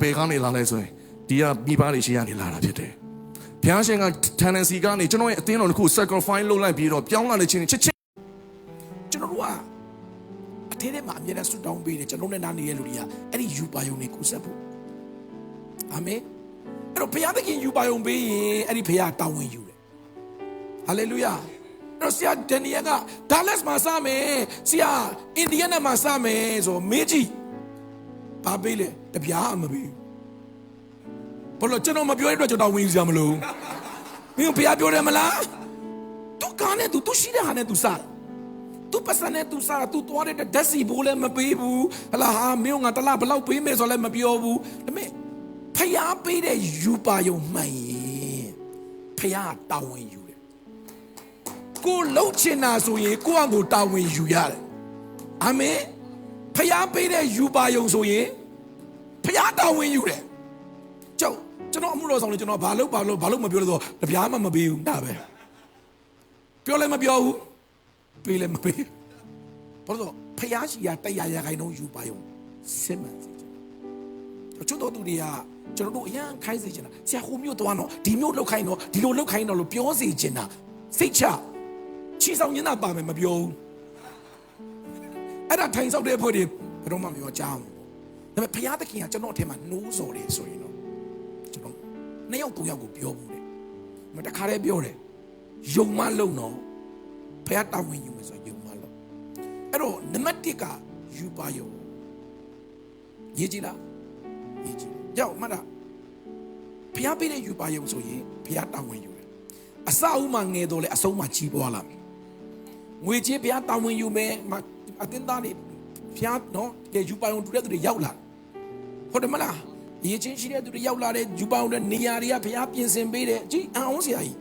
ပေကောင်းနေလာလဲဆိုရင်ဒီကမိဘတွေရှိရနေလာတာဖြစ်တယ်ဘုရားရှင်က tendency ကနေကျွန်တော်ရဲ့အသင်းတော်တစ်ခု sacrifice လုပ်လိုက်ပြီးတော့ပြောင်းလာတဲ့ချင်းချစ်ချစ်ကျွန်တော်တို့ကအထင်းထဲမှာအမြဲတမ်းဆွတောင်းပေးတယ်ကျွန်တော်နဲ့နားနေတဲ့လူတွေကအဲ့ဒီယူပါယုံတွေကိုဆက်ဖို့အာမင်အဲ့တော့ဘုရားသခင်ယူပါယုံပေးရင်အဲ့ဒီဘုရားတောင်းဝင်ယူတယ်ဟာလေလုယာအဲ့တော့ဆရာဒန်နီယယ်ကဒါလက်စ်မှာစမယ်ဆရာအင်ဒီယန်မှာစမယ်ဆိုမေးကြည့်ဘာပေးလဲတပြားမပေးဘလို့ကျွန်တော်မပြောရတဲ့အတွက်ကျွန်တော်ဝင်ယူစရာမလိုမင်းဘုရားပြောတယ်မလားသူကနဲ့သူရှိတဲ့ဟာနဲ့သူစားသူပတ်စံနဲ့သူစားသူသွားတဲ့ဓာတ်စီဘိုးလည်းမပေးဘူးဟလာဟာမင်းကတလားဘလောက်ပေးမယ်ဆိုလည်းမပြောဘူးဒါပေမဲ့ဖျားပေးတဲ့ယူပါယုံမှန်ရင်ဖျားတာဝန်ယူတယ်ကိုလှုပ်ချင်တာဆိုရင်ကိုယ့်အကိုတာဝန်ယူရတယ်အာမင်ဖျားပေးတဲ့ယူပါယုံဆိုရင်ဖျားတာဝန်ယူတယ်ကျွန်တော်အမှုတော်ဆောင်လို့ကျွန်တော်ဘာလို့မပြောလို့ဆိုတပြားမှမပေးဘူးဒါပဲပြောလည်းမပြောဘူးပေးလည်းမပေးဘာလို့ဖျားရှိရတရားရခိုင်တော့ယူပါယုံစစ်မှန်စေချင်ကျွန်တော်တို့တွေကကျွန်တော်တို့အရန်ခိုင်းစေချင်တာဆရာဟိုမျိုးသွားတော့ဒီမျိုးလောက်ခိုင်းတော့ဒီလိုလောက်ခိုင်းတော့လို့ပြောစေချင်တာစိတ်ချချီဆောင်နေတာပါမယ်မပြောဘူးအဲ့ဒါထိုင်ဆောက်တဲ့အဖွဲ့တွေဘယ်တော့မှမပြောကြဘူးဒါပေမဲ့ဖျားသခင်ကကျွန်တော်အထက်မှာနှိုးစော်တယ်ဆိုရင်တော့ကျွန်တော်နှစ်ယောက်သုံးယောက်ကိုပြောဘူးတယ်မတခါတည်းပြောတယ်ယုံမလုံတော့ဖျားတာဝန်ယူမယ်ဆိုယုံမလုံအဲ့တော့နံပါတ်1ကယူပါယုံရေးကြည့်လားရေးကြည့်ကြောက်မှတ်တာဖျားပေးတဲ့ယူပါယုံဆိုရင်ဖျားတာဝန်ယူတယ်အစအဦးမှာငယ်တော့လေအဆုံးမှာကြီးပွားလာမယ်ငွေချင်းဖျားတာဝန်ယူမယ်အတင်းသားနေဖျားနော်ကဲယူပါယုံတူတဲ့သူတွေရောက်လာဟုတ်တယ်မလားရေးချင်းရှိတဲ့သူတွေရောက်လာတဲ့ယူပါယုံတဲ့နေရာတွေကဖျားပြင်ဆင်ပေးတယ်ကြည်အောင်စရာကြီး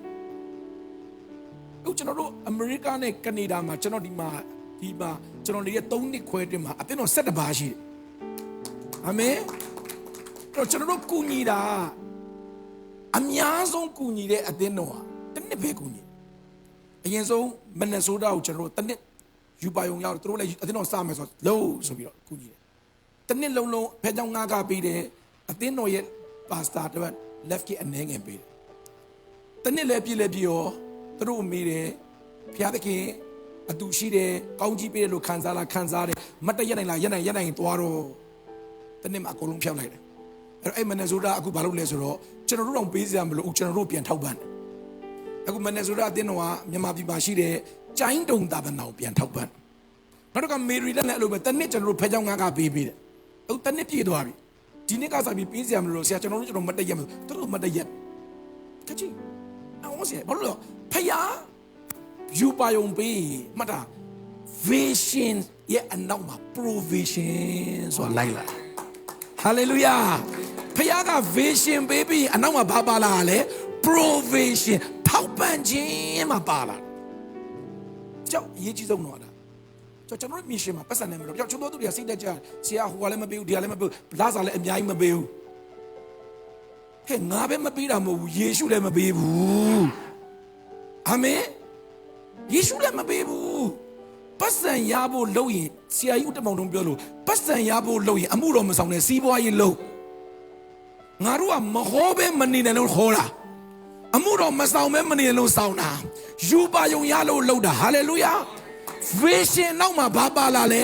ကျွန်တော်တို့အမေရိကနဲ့ကနေဒါမှာကျွန်တော်ဒီမှာကျွန်တော်နေတဲ့3နှစ်ခွဲတွင်မှာအတင်းတော်7ပါးရှိတယ်အာမင်တော့ကျွန်တော်တို့ကူညီတာအများဆုံးကူညီတဲ့အသင်းတော်ဟာတစ်နှစ်ပဲကူညီအရင်ဆုံးမနက်ဆိုးတာကိုကျွန်တော်တို့တစ်နှစ်ယူပါယုံရောက်သူတို့လည်းအသင်းတော်စမယ်ဆိုလို့ဆိုပြီးတော့ကူညီတယ်တစ်နှစ်လုံးလုံးဖဲကြောင်ငါးကပေးတယ်အသင်းတော်ရဲ့ပါစတာတွေ left ကအနှဲငယ်ပေးတယ်တစ်နှစ်လည်းပြည့်ရောသူတို့မေးတယ်ဖျားသခင်အတူရှိတယ်ကောင်းကြီးပေးတယ်လို့ခံစားတယ်မတ်တရက်နိုင်လားရက်နိုင်သွားတော့တစ်နှစ်မှာအကုန်လုံးဖျောက်လိုက်တယ်အဲ့မနက်ဆိုတာအခုဘာလုပ်လဲဆိုတော့ကျွန်တော်တို့တော့ပေးစရာမလိုဘူးကျွန်တော်တို့ပြန်ထောက်ပံ့တယ်အခုမနက်ဆိုတာအတင်းတော်ကမြန်မာပြည်မှာရှိတဲ့ကျိုင်းတုံတာဗနာကိုပြန်ထောက်ပံ့နောက်တော့ကမေရီလက်နဲ့အဲ့လိုပဲတစ်နှစ်ကျွန်တော်တို့ဖဲကြောင်းငါးကပေးတယ်အခုတစ်နှစ်ပြည့်သွားပြီဒီနှစ်ကစားပြီးပေးစရာမလိုဆရာကျွန်တော်တို့မတက်ရက်မလို့သူတို့မတက်ရက်တချိအောင်စေဘာလို့ဖယားယူပါယုံပေးမှတ်တာ vision ရဲ့အနောက်မှာ provision ဆိုတာလိုက်လာhallelujah ဖယားက vision ပေးပြီးအနောက်မှာဘာပါလာလဲ provision ထောက်ပံ့ခြင်းမှာပါလာကြောက်အရေးကြီးဆုံးတော့တာကျွန်တော်တို့ mission မှာပတ်စံနေမလို့ကြောက်ကျွန်တော်တို့တွေကစိတ်တက်ကြဆရာဟိုကလည်းမပေးဘူးဒီကလည်းမပေးဘူးလာစားလည်းအများကြီးမပေးဘူးဟဲ့ငါပဲမပေးတာမဟုတ်ဘူးယေရှုလည်းမပေးဘူးအာမင်ယေရှုလည်းမပေးဘူးပတ်စံရဖို့လုပ်ရင်ဆရာကြီးဦးတမောင်တုံးပြောလို့ပတ်စံရဖို့လုပ်ရင်အမှုတော်မဆောင်နဲ့စီးပွားရေးလုပ်ငါတို့ကမဟောပဲမနေနဲ့လို့ဟောတာအမှုတော်မဆောင်ပဲမနေနဲ့လို့ဆောင်တာယူပါယုံရလို့လုပ်တာဟာလေလုယာ vision နောက်မှာဘာပါလာလဲ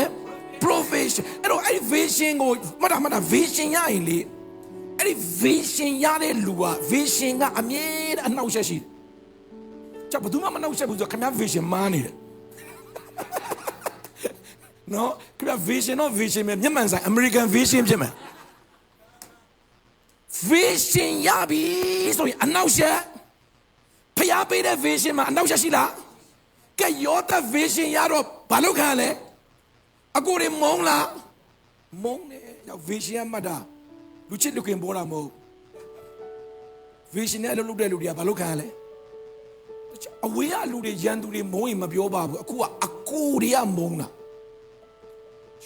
provision အဲ့တော့အဲ့ vision ကိုမှတ်တာ vision ရရင်လေအဲ့ဒီ vision ရတဲ့လူက vision ကအမြဲတမ်းအနှောက်အယှက်ရှိတယ်ကျဘယ်သူမှမနှောက်ယှက်ဘူးဆိုခင်ဗျာ vision မားနေတယ်နော်ခင်ဗျာ vision တော့ vision ပဲမြန်မာဆိုင် American vision ဖြစ်မယ် vision ရပြီဆိုရင်အနှောက်အယှက်ဖျားပေးတဲ့ vision မှာအနှောက်အယှက်ရှိလားကဲရောတဲ့ vision ရတော့ဘာလုပ်ခံရလဲအကိုတွေမုန်းလားမုန်းတယ်ရောက် vision ရမှတ်တာလူချစ်လူခင်ပေါ်တာမဟုတ် vision နဲ့အလုပ်လုပ်တဲ့လူတွေကဘာလုပ်ခံရလဲအဝေးကလူတွေရန်သူတွေမုန်းရင်မပြောပါဘူးအခုကအကိုတွေကမုန်းတာ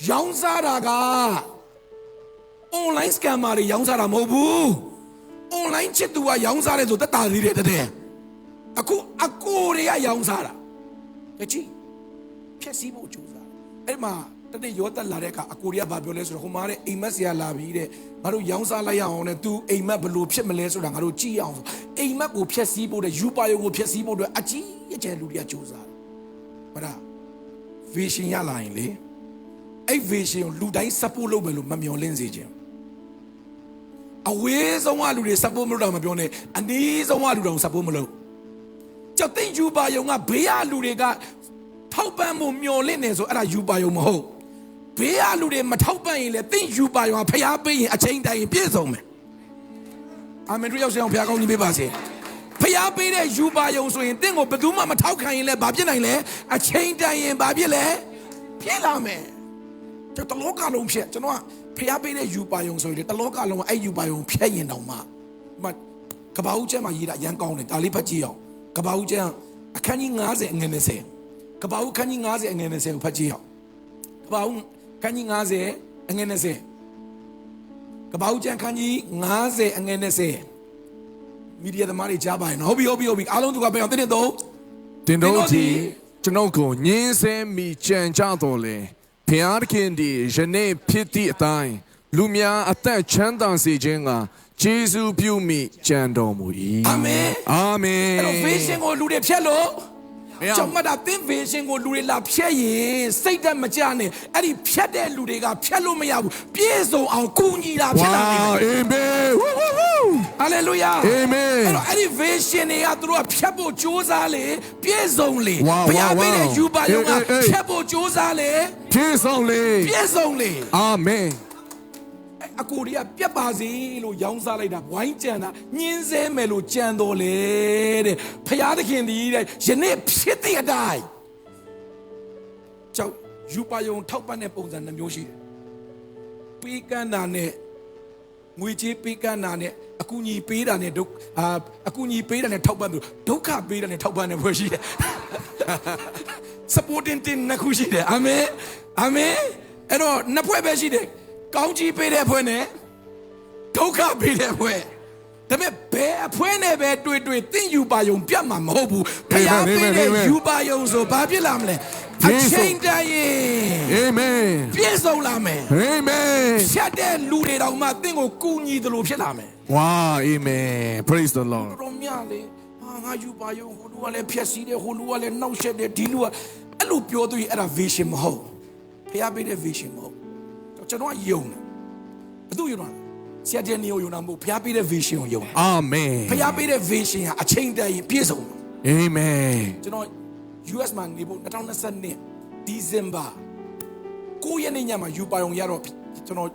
ရောင်းစားတာက online scammer တွေရောင်းစားတာမဟုတ်ဘူး online ချစ်သူကရောင်းစားတယ်ဆိုတက်တာသေးတယ်တဲ့အခုအကိုတွေကရောင်းစားတာကြည့်ဖြက်စီးဖို့ကြိုးစားအဲ့မှာတနေ့ရောတက်လာတဲ့အခါအကိုတွေကဘာပြောလဲဆိုတော့ဟိုမှာတဲ့အိမ်မက်ဆရာလာပြီတဲ့ ငါတို့ရောင်းစားလိုက်ရအောင်နဲ့ तू အိမ်မက်ဘလို့ဖြစ်မလဲဆိုတာငါတို့ကြည့်အောင်အိမ်မက်ကိုဖျက်ဆီးဖို့တဲ့ယူပါယုံကိုဖျက်ဆီးဖို့အတွက်အကြီးအကျယ်လူတွေကကြိုးစားတယ်ဟုတ်လား vision ရလာရင်လေအဲ့ vision ကိုလူတိုင်း support လုပ်မယ်လို့မမျှော်လင့်စေခြင်းအဝေးဆုံးကလူတွေ support မလုပ်တော့မပြောနဲ့အနည်းဆုံးကလူတော် support မလုပ်ကြောက်တဲ့ယူပါယုံကဘေးကလူတွေကထောက်ပံ့မှုမျှော်လင့်နေဆိုအဲ့ဒါယူပါယုံမဟုတ်ဘေးကလူတွေမထောက်ပံ့ရင်လေသင်ယူပါယုံကဖျားပေးရင်အချိန်တိုင်းပြည့်စုံမယ်အာမင်တို့ရောက်အောင်ဖျားကောင်းကြီးပေးပါစေဖျားပေးတဲ့ယူပါယုံဆိုရင်သင်ကိုဘယ်သူမှမထောက်ခံရင်လည်းဘာဖြစ်နိုင်လဲအချိန်တိုင်းရင်ဘာဖြစ်လဲဖြစ်လာမယ်ကျွန်တော်တလောကလုံးဖြစ်ကျွန်တော်ကဖျားပေးတဲ့ယူပါယုံဆိုရင်တလောကလုံးအဲ့ယူပါယုံဖြတ်ရင်တောင်မှကဘာဦးကျမ်းမှာရေးတာရန်ကောင်းတယ်ဒါလေးဖတ်ကြည့်အောင်ကဘာဦးကျမ်းအခန်းကြီး90အငယ်20ကဘာဦးခန်းကြီး90အငယ်20ကိုဖတ်ကြည့်အောင်ကဘာဦးခန်းကြီး90အငယ်20ကဘာဦးကျမ်းခန်းကြီး90အငယ်20မီဒီယာသမားတွေကြားပါရင်ဟုတ်ပြီအားလုံးသူကပြောင်းတင်းတော့တင်တို့ကြီးကျွန်တော်ကိုညင်းဆဲမိကြံကြတော်လေဖျားခင်ဒီယနေ့ဖြစ်သည့်အတိုင်းလူများအသက်ချမ်းသာစေခြင်းကဂျေဇုပြုမိကြံတော်မူ၏အာမင်အာမင်အဲ့တော့ vision ကိုလူတွေဖြတ်လို့ကျွန်မတို့သင် vision ကိုလူတွေလာဖြတ်ရင်စိတ်တက်မကြနဲ့အဲ့ဒီဖြတ်တဲ့လူတွေကဖြတ်လို့မရဘူးပြည့်စုံအောင်ကူညီတာဖြစ်လာတယ်အာမင် Hallelujah အာမင်အဲ့ဒီ vision တွေကသူတို့ကဖြတ်ဖို့ကြိုးစားလေပြည့်စုံလေဘုရားပေးတဲ့ယူပါယုံကဖြတ်ဖို့ကြိုးစားလေပြည့်စုံလေ အာမင်အကိုရီးယားပြတ်ပါစေလို့ရောင်းစားလိုက်တာဝိုင်းကြံတာညင်းဆဲမယ်လို့ကြံတော်လေတဲ့ဖျားသခင်ဒီတဲ့ယနေ့ဖြစ်တဲ့အတိုင်းကြောက်ယူပါယုံထောက်ပံ့တဲ့ပုံစံနှမျိုးရှိတယ်ပေးကမ်းတာနဲ့ငွေကြေးပေးကမ်းတာနဲ့အကူအညီပေးတာနဲ့အကူအညီပေးတာနဲ့ထောက်ပံ့သူဒုက္ခပေးတာနဲ့ထောက်ပံ့တဲ့ဖွဲ့ရှိတယ် supporting team နှစ်ခုရှိတယ်အာမင်အဲ့တော့နှစ်ဖွဲ့ပဲရှိတယ်ကောင်းကြီးပေးတဲ့အဖွဲ့နဲ့ဒုက္ခပေးတဲ့အဖွဲ့ဒါပေမဲ့ဘယ်အဖွဲ့နဲ့ပဲတွေ့သင်ယူပါယုံပြတ်မှာမဟုတ်ဘူးဖျားပေးတဲ့ယူပါယုံဆိုဘာဖြစ်လာမလဲအချိန်တည်းရင်အာမင်ပြည့်စုံလာမယ်အာမင်ဖြတ်တဲ့လူတွေတောင်မှသင်ကိုကူညီတယ်လို့ဖြစ်လာမယ်ဝါအာမင် praise the lord တော်မြတ်လေငါယူပါယုံဟိုလူကလည်းဖြတ်စီးတယ်ဟိုလူကလည်းနှောက်ရှက်တယ်ဒီလူကအဲ့လိုပြောသူအဲ့ဒါ vision မဟုတ်ဖျားပေးတဲ့ vision မဟုတ်ကျွန်တော်ယုံတယ်ဘယ်သူယုံတာဆရာတဲ့နေယုံတာမဟုတ်ဖျားပေးတဲ့ vision ကိုယုံတယ်အာမင်ဖျားပေးတဲ့ vision ဟာအချိန်တည်းရင်ပြည့်စုံတယ်အာမင်ကျွန်တော် US မှာနေဖို့2022 December 9 ရက်နေ့ညမှာယူပါယုံရတော့ကျွန်တော်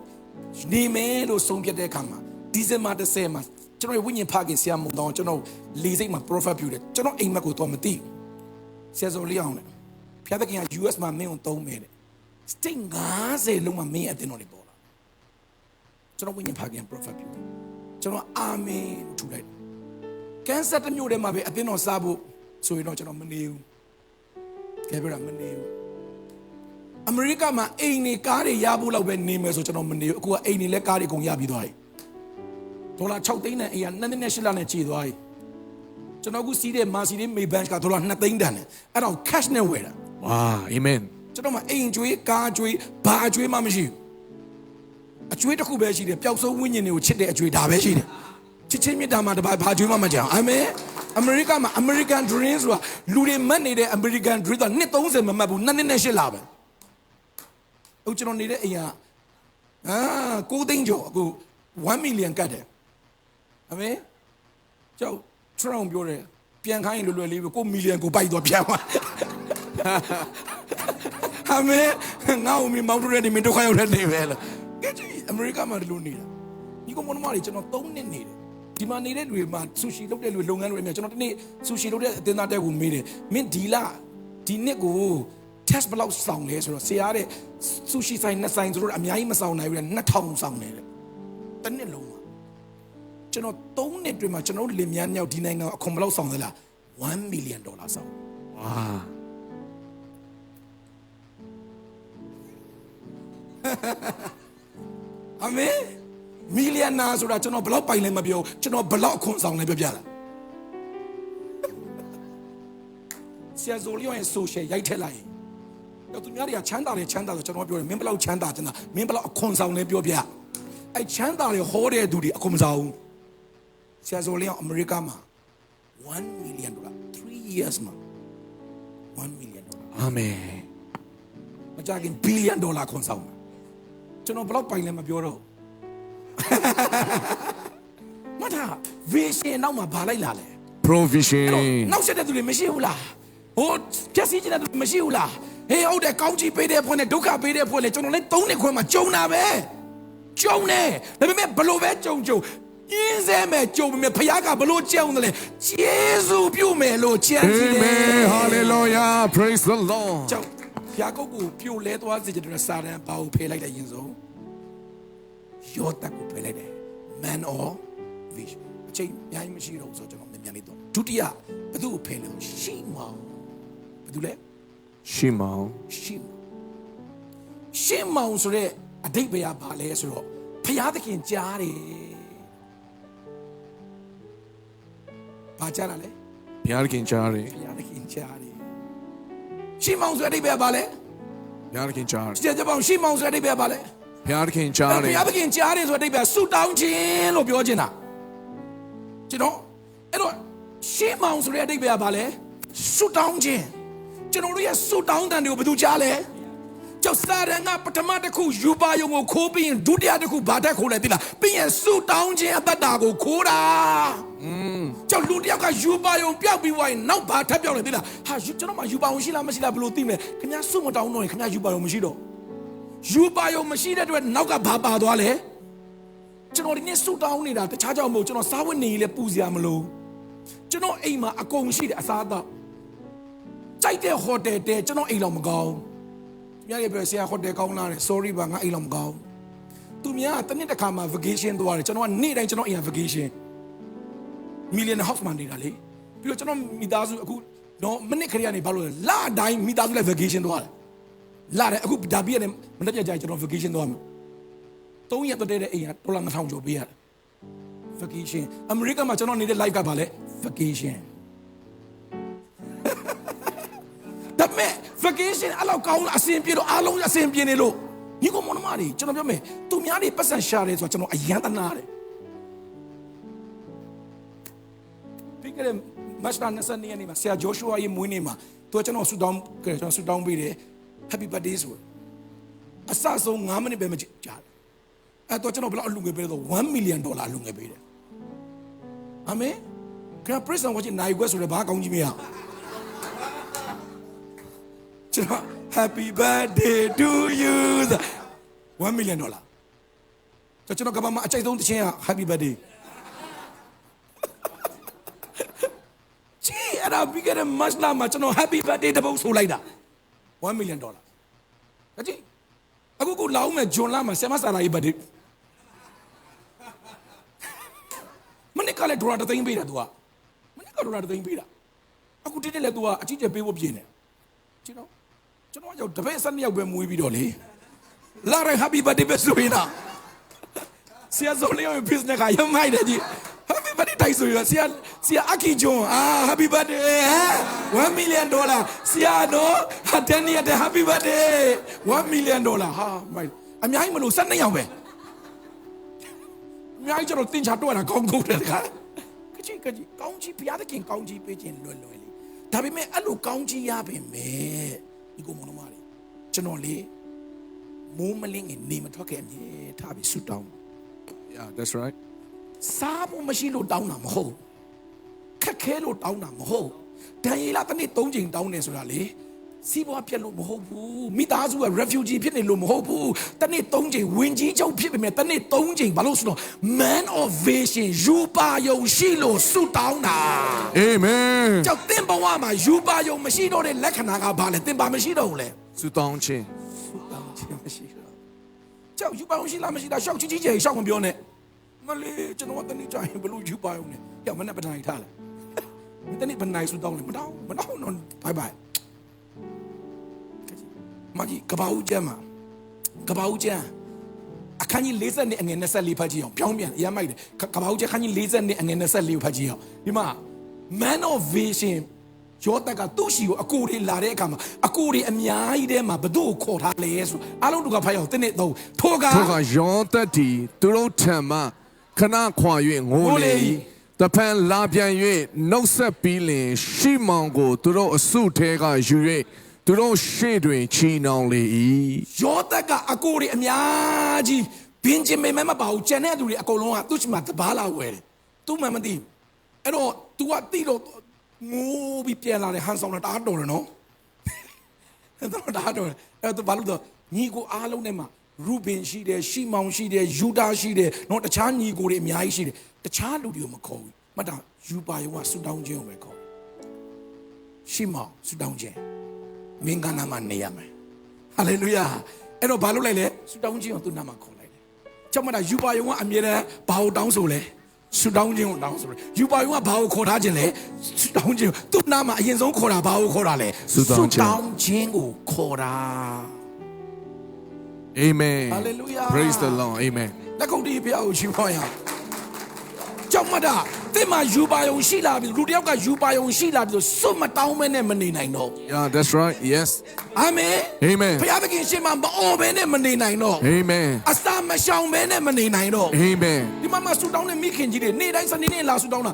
နေမယ်လို့ဆုံးဖြတ်တဲ့အခါမှာ December 10မှာကျွန်တော်ဝိညာဉ်ဖခင်ဆရာမုံတော်ကျွန်တော်လေးစိတ်မှာ prophet ပြုတယ်ကျွန်တော်အိမ်မက်ကိုတော့မသိဆရာစောလေးအောင်လေဖျားသခင်က US မှာမင်းကိုသုံးမယ်တဲ့sting 50လုံးမှာမင်းအတင်းတော်တွေပေါ်လာကျွန်တော်ဝိညာဉ်ဖခင် prophet ပြုတယ်ကျွန်တော်အာမင်လို့ထူလိုက်ကန်ဆာတစ်မျိုးတည်းမှာပဲအတင်းတော်စားဖို့ဆိုရင်တော့ကျွန်တော်မနေဘူးကဲပြတာမနေဘူးအမေရိကမှာအိမ်နေကားတွေရဖို့လောက်ပဲနေမယ်ဆိုကျွန်တော်မနေဘူးအခုကအိမ်နေလဲကားတွေအကုန်ရပြီးသွားပြီဒေါ်လာ6သိန်းနဲ့အိမ်က2သိန်းနဲ့8လနဲ့ချေသွားပြီကျွန်တော်အခုစီးတဲ့မာစီလေးမေဘန်ကဒေါ်လာ2သိန်းတန်တယ်အဲ့တော့ cash နဲ့ဝယ်တာဝါအာမင်ကျွန်တော်မှအိမ်ကျွေးကားကျွေးဘာအကျွေးမှမရှိဘူးအကျွေးတစ်ခုပဲရှိတယ်ပျောက်ဆုံးဝိညာဉ်တွေကိုချစ်တဲ့အကျွေးဒါပဲရှိတယ်ချစ်ချင်းမြတ်တာမှတပါဘာကျွေးမှမကြောက်အာမင်အမေရိကမှာ American Dream ဆိုတာလူတွေမှတ်နေတဲ့ American Dream ကနှစ်30မမှတ်ဘူး2နှစ်နဲ့8လပဲအခုကျွန်တော်နေတဲ့အိမ်က9သိန်းကျော်အခု1 million ကတ်တယ်အာမင်ကျောက် Trump ပြောတယ်ပြန်ခိုင်းလွယ်လွယ်လေးပဲ9 million ကိုပိုက်တော့ပြန်သွားအာမင်ငါ့ဦးမမောင်တို့ရဲ့ဒီမင်းတို့ခိုင်းရောက်တဲ့နေပဲလားကဲကြည့်အမေရိကမှာဒီလိုနေတာဒီကောင်မတွေကျွန်တော်3နှစ်နေတယ်ဒီမှာနေတဲ့လူတွေမှာဆူရှီလုပ်တဲ့လူလုပ်ငန်းတွေအများကျွန်တော်ဒီနေ့ဆူရှီလုပ်တဲ့အတင်းသားတက်ကိုမေးတယ်မင်းဒီနှစ်ကို test ဘယ်လောက်စောင်းလဲဆိုတော့ဆရာတဲ့ဆူရှီဆိုင်2ဆိုင်ဆိုတော့အများကြီးမစောင်းနိုင်ဘူးလေ2000စောင်းနေတယ်တစ်နှစ်လုံးမှာကျွန်တော်3နှစ်တွင်မှာကျွန်တော်လင်မြန်းမြောက်ဒီနိုင်ငံအခွန်ဘယ်လောက်စောင်းသလား$1 millionစောင်းဝါအာမင်မီလီယံနာဆိုတာကျွန်တော်ဘယ်လောက်ပိုင်လဲမပြောကျွန်တော်ဘယ်လောက်အခွန်ဆောင်လဲပြောပြလားဆရာဇိုလီယန်ဆိုရှယ်ရိုက်ထက်လိုက်တော့သူများတွေကချမ်းသာတယ်ဆိုကျွန်တော်ပြောတယ်မင်းဘယ်လောက်ချမ်းသာချမ်းသာမင်းဘယ်လောက်အခွန်ဆောင်လဲပြောပြ အဲ့ချမ်းသာတွေဟောတဲ့သူတွေအကုန်မစားဘူးဆရာဆိုလင်းအမေရိကမှာ$1 million 3 years မှာ$1 million အာမင် မကြခင်$1 billion ခွန်ဆောင်မှာကျွန်တော်ဘလောက်ပိုင်လဲမပြောတော့မထား vision နောက်မှာဘာလိုက်လာလဲ provision နောက်ဆက်တဲ့သူတွေမရှိဘူးလားဟိုဖြည့်ဆည်းခြင်းတဲ့သူမရှိဘူးလားဟေးဟုတ်တယ်ကောင်းချီးပေးတဲ့ဖွဲ့နဲ့ဒုက္ခပေးတဲ့ဖွဲ့နဲ့ကျွန်တော်လည်း3နှစ်ခွဲမှာကြုံတာပဲကြုံတယ်ဒါပေမဲ့ဘလို့ပဲကြုံရင်းစဲမဲ့ကြုံပေမဲ့ဖခင်ကဘလို့ကြုံတယ်လဲယေရှုပြုမယ်လို့ကြံစီတယ် Amen hallelujah praise the Lord ကြောက်ဖခင်ကိုပြိုလဲသွားစေတဲ့စာတန်ဘာကိုဖယ်လိုက်တယ်ယင်ဆုံးယောသကိုဖယ်လိုက်တယ် man or vision အချိန်အများကြီးမရှိတော့ဘူးဆိုတော့ကျွန်တော်မြန်လေးတော့ဒုတိယဘသူ့ကိုဖယ်လဲရှိမောင်ဘသူလဲ ရှိမောင် ရှင်းမောင်ဆိုတဲ့အဓိပ္ပာယ်ဘာလဲဆိုတော့ဖျားသခင်ကြားတယ်ဘာကြားတာလဲ ဘုရားခင်ကြားတယ် ဖျားသခင်ကြားတယ်ရှင်းမောင်ဆိုတဲ့အဓိပ္ပာယ်ဘာလဲ ဘုရားခင်ကြားတယ် ကျေကြပေါင်းရှင်းမောင်ဆိုတဲ့အဓိပ္ပာယ်ဘာလဲ ဘုရားခင်ကြားတယ် ဖျားသခင်ကြားတယ်ဆိုတဲ့အဓိပ္ပာယ်ဆုတောင်းခြင်းလို့ပြောချင်တာကျွန်တော်အဲ့တော့ရှင်းမောင်ဆိုတဲ့အဓိပ္ပာယ်ဘာလဲဆုတောင်းခြင်းကျွန်တော်တို့ရဲ့ဆုတောင်းတန်တွေကိုဘယ်သူကြားလဲကျောက်စားရန်ကပထမတစ်ခုယူပါယုံကိုခိုးပြီးရင်ဒုတိယတစ်ခုဘာတက်ခိုးလဲသိလားပြီးရင်ဆူတောင်းခြင်းအသက်တာကိုခိုးတာကျောက်လူတစ်ယောက်ကယူပါယုံပျောက်ပြီးဝိုင်းနောက်ဘာထပ်ပျောက်လဲသိလားဟာကျွန်တော်မှယူပါယုံရှိလားမရှိလားဘယ်လိုသိမလဲခင်ဗျားဆုမတောင်းတော့ရင်ခင်ဗျားယူပါယုံမရှိတော့ယူပါယုံမရှိတဲ့အတွက်နောက်ကဘာပါသွားလဲကျွန်တော်ဒီနေ့ဆုတောင်းနေတာတခြားကြောင့်မဟုတ်ကျွန်တော်စားဝတ်နေရေးလဲပူစရာမလိုကျွန်တော်အိမ်မှာအကုန်ရှိတယ်အစားအသောက်ကြိုက်တဲ့ဟိုတယ်တဲကျွန်တော်အိမ်လောက်မကောင်းညရဲ့ပြောဆရာဟိုတယ်ကောင်းလာတယ် sorry ပါငါအိမ်လောက်မကောင်းသူများတနေ့တစ်ခါမှ vacation သွားတယ်ကျွန်တော်ကနေ့တိုင်းကျွန်တော်အိမ်က vacation million house မှာနေတာလေပြီးတော့ကျွန်တော်မိသားစုအခုတော့မနစ်ခရီးကနေဘာလို့လဲလတိုင်းမိသားစုလည်း vacation သွားတယ်လာတယ်အခုဒါပြီးရတယ်မနေ့ကကြာကျွန်တော် vacation သွားမှာ3ရက်တည်းတဲ့အိမ်က$2000ကျော်ပေးရတယ် vacation အမေရိကမှာကျွန်တော်နေတဲ့ live ကပါလေ vacation ဒါပေမဲ့ vacation အလောက်ကောင်းလားအဆင်ပြေတော့အားလုံးအဆင်ပြေနေလို့ညီကောင်မတွေကျွန်တော်ပြောမယ်သူများတွေပတ်စံရှာတယ်ဆိုတော့ကျွန်တော်အယံတနာတယ်ပြီးကြတဲ့မတ်လ22ရက်နေ့မှာဆရာဂျိုရှုအာရဲ့မွေးနေ့မှာသူကကျွန်တော်ဆူတောင်းပေးတယ် Happy birthday ဆိုအစဆုံး9မိနစ်ပဲမကြာအဲ့တော့ကျွန်တော်ဘယ်လောက်အလူငွေပေးတော့$1 millionအလူငွေပေးတယ်အာမင်ကရပရစ်ဆန်ဝချင်းနိုင်ွက်ဆိုတော့ဘာကောင်းကြီးမရကျွန်တော် Happy birthday to you $1 millionကျွန်တော်ကဘာမှအကြိုက်ဆုံးတစ်ချင်းက Happy birthday ချီအဲ့ဒါပြီးခဲ့တဲ့မတ်လမှာကျွန်တော် Happy birthday တပုတ်ဆိုလိုက်တာ$1 millionအကြည့်အခုလောင်းမဲ့ဂျွန်လာမှာဆမ်မဆာလာရဲ့ birthday မနေ့ကလည်းဒေါ်လာ3သိန်းပေးတာ तू ကမနေ့ကဒေါ်လာ3သိန်းပေးတာအခုတိတိလည်း तू ကအကြီးကျယ်ပေးဖို့ပြင်တယ်ကျွန်တော်ကြောက်တပည့်12ယောက်ပဲမွေးပြီးတော့လေလာရ Happy birthday ပဲဆိုရင်တော့ဆရာဇော်လေးရဲ့ business ကရုံမိုက်တယ်ကြီး Happy birthday တိုက်ဆိုရဆရာအကီဂျွန်Happy birthday $1 millionဆရာနော်10 year Happy birthday $1 millionဟာမိုက်အများကြီးမလို့12ယောက်ပဲအများကြီးကျွန်တော်တင်ချတော့တာကောင်းကောင်းတယ်ခါကကြီးကောင်းကြီးဘုရားသခင်ကောင်းကြီးပေးခြင်းလွယ်လေဒါပေမဲ့အဲ့လိုကောင်းကြီးရပါမယ်ဒီကိုမလုံးမလေးကျွန်တော်လေမိုးမလင်းငယ်နေမထွက်ခဲ့အမြဲထားပြီးဆူတောင်း yeah that's right စားဖို့မရှိလို့တောင်းတာမဟုတ်ခက်ခဲလို့တောင်းတာမဟုတ်ဒံယေလတစ်နေ့3ချိန်တောင်းတယ်ဆိုတာလေစီးပွားပြက်လို့မဟုတ်ဘူးမိသားစုက refugee ဖြစ်နေလို့မဟုတ်ဘူးတစ်နေ့3ချိန်ဝင်ကြီးချုပ်ဖြစ်ပေမဲ့တစ်နေ့3ချိန်ဘာလို့ဆိုတော့ man of vision ယူပါယုံရှိလို့ဆူတောင်းတာ amen ကြောက်တင်ဘဝမှာယူပါယုံမရှိတော့တဲ့လက္ခဏာကဘာလဲတင်ပါမရှိတော့ဘူးလေ ဆုတောင်းခြင်း မရှိတော့ကြောက်ယူပါယုံရှိလားမရှိလားရှောက်ကြီးရှောက်မပြောနဲ့မလေးကျွန်တော်ကတနေ့ကြာရင်ဘလို့ယူပါယုံနဲ့ကြောက်မနဲ့ပထနိုင်ထားလဲတနေ့ပနိုင်ဆူတောင်းလေမတောင်းတော့ဘိုင်ဘိုင်မကြီးကဘာဦးကျမ်းမှာကဘာဦးကျမ်းအခန်းကြီး40နဲ့အငယ်24ဖတ်ကြည့်အောင်ပြောင်းပြန်အရမိုက်တယ်ကဘာဦးကျမ်းအခန်းကြီး40နဲ့အငယ်24ကိုဖတ်ကြည့်အောင်ဒီမှာ man of vision ယောသက်ကသူ့ရှိကိုအကိုတွေလာတဲ့အခါမှာအကိုတွေအများကြီးထဲမှာဘသူ့ကိုခေါ်ထားလဲဆိုအားလုံးတို့ကဖတ်ရအောင်တင်းနဲ့သုံးထိုကယောသက်တီသူတို့ထံမှခဏခွာ၍ငိုလေ၏တဖန်လာပြန်၍နှုတ်ဆက်ပြီးလင်ရှိမောင်ကိုသူတို့အစုထဲကယူ၍သူတို့ရှေ့တွင်ချီနှောင်လေ၏ယောသက်ကအကိုတွေအများကြီးဘင်ဂျမင်မပါဘူးကျန်တဲ့သူတွေအကုန်လုံးကသူ့ရှိမှတပါးလာဝယ်တယ်သူမှမသိဘူးအဲ့တော့ तू ကတိတော့ငိုးပြီးပြန်လာတယ်ဟန်ဆောင်တာတော်တယ်နော်အဲ့တော့တော်တယ်အဲ့တော့ဘာလို့တော့ညီကိုအားလုံးနဲ့မှာရူဘင်ရှိတယ်ရှီမောင်ရှိတယ်ယူဒာရှိတယ်နော်တခြားညီကိုတွေအများကြီးရှိတယ်တခြားလူတွေကိုမခေါ်ဘူးမှတ်တာယူပါယောကဆူတောင်းခြင်းကိုပဲခေါ်ရှီမောင်ဆူတောင်းခြင်းမင်္ဂနာမှာနေရမယ်ဟာလေလုယာအဲ့တော့ဘာလို့လိုက်လဲဆူတောင်းခြင်းကိုသူ့နာမှာခေါ်လိုက်တယ်ကြောင့်မှတ်တာယူပါယောကအမြဲတမ်းဘာကိုတောင်းဆိုလဲဆူတောင်းခြင်းကိုတောင်းဆိုတယ်ယူပါယောကဘာကိုခေါ်ထားခြင်းလဲဆူတောင်းခြင်းသူ့နာမှာအရင်ဆုံးခေါ်တာဘာကိုခေါ်တာလဲဆူတောင်းခြင်းကိုခေါ်တာAmen. Hallelujah. Praise the Lord. Amen. လက်ခုပ်တီးဖျားကိုရှင်ခေါ်ရအောင်ကြောက်မတာတဲ့မှာယူပါယုံရှိလာပြီလူတယောက်ကယူပါယုံရှိလာပြီဆိုစွတ်မတောင်းမဲနဲ့မနေနိုင်တော့ Yeah, that's right. Yes. Amen. Amen. ဖျားသခင်ရှင်မှာမအော်ဘဲနဲ့မနေနိုင်တော့ Amen. အစာမရှောင်ဘဲနဲ့မနေနိုင်တော့ Amen. ဒီမှာဆူတောင်းတဲ့မိခင်ကြီးတွေနေ့တိုင်းစနေနေ့လာဆူတောင်းတာ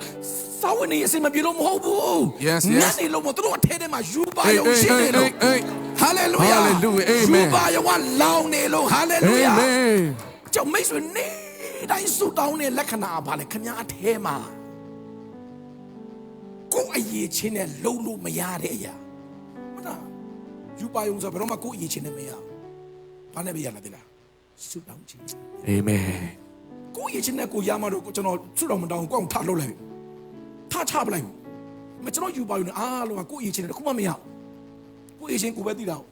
စာဝင်နေအစင်မပြေလို့မဟုတ်ဘူး Yes, yes. ညနေလုံးမတို့အထဲထဲမှာယူပါယုံရှိနေလို့ Hallelujah. Hallelujah. Amen. ယူပါယုံကလောင်းနေလို့ Hallelujah. Amen. ကြောင့်မိတ်ဆွေနေ့တိုင်းဆူတောင်းတဲ့လက္ခဏာပါလေခင်ဗျားအထဲမှာကိုယ်အရေးချင်းနဲ့လုံးလို့မရတဲ့အရာဟုတ်လားယူပါယုံဆိုဘယ်တော့မှကိုယ်အရေးချင်းနဲ့မရဘာနဲ့ပဲရလာသေးလားဆူတောင်းခြင်း Amen. ကိုယ်အရေးချင်းနဲ့ကိုရမှာတော့ကျွန်တော်ဆူတောင်းမတောင်းကိုအောင်ထားလို့လိုက်ထားချပလိုက်မကျွန်တော်ယူပါယုံနဲ့အားလုံးကကိုယ်အရေးချင်းနဲ့တခုမှမရကိုယ်အရေးချင်းကိုပဲသိတာဟု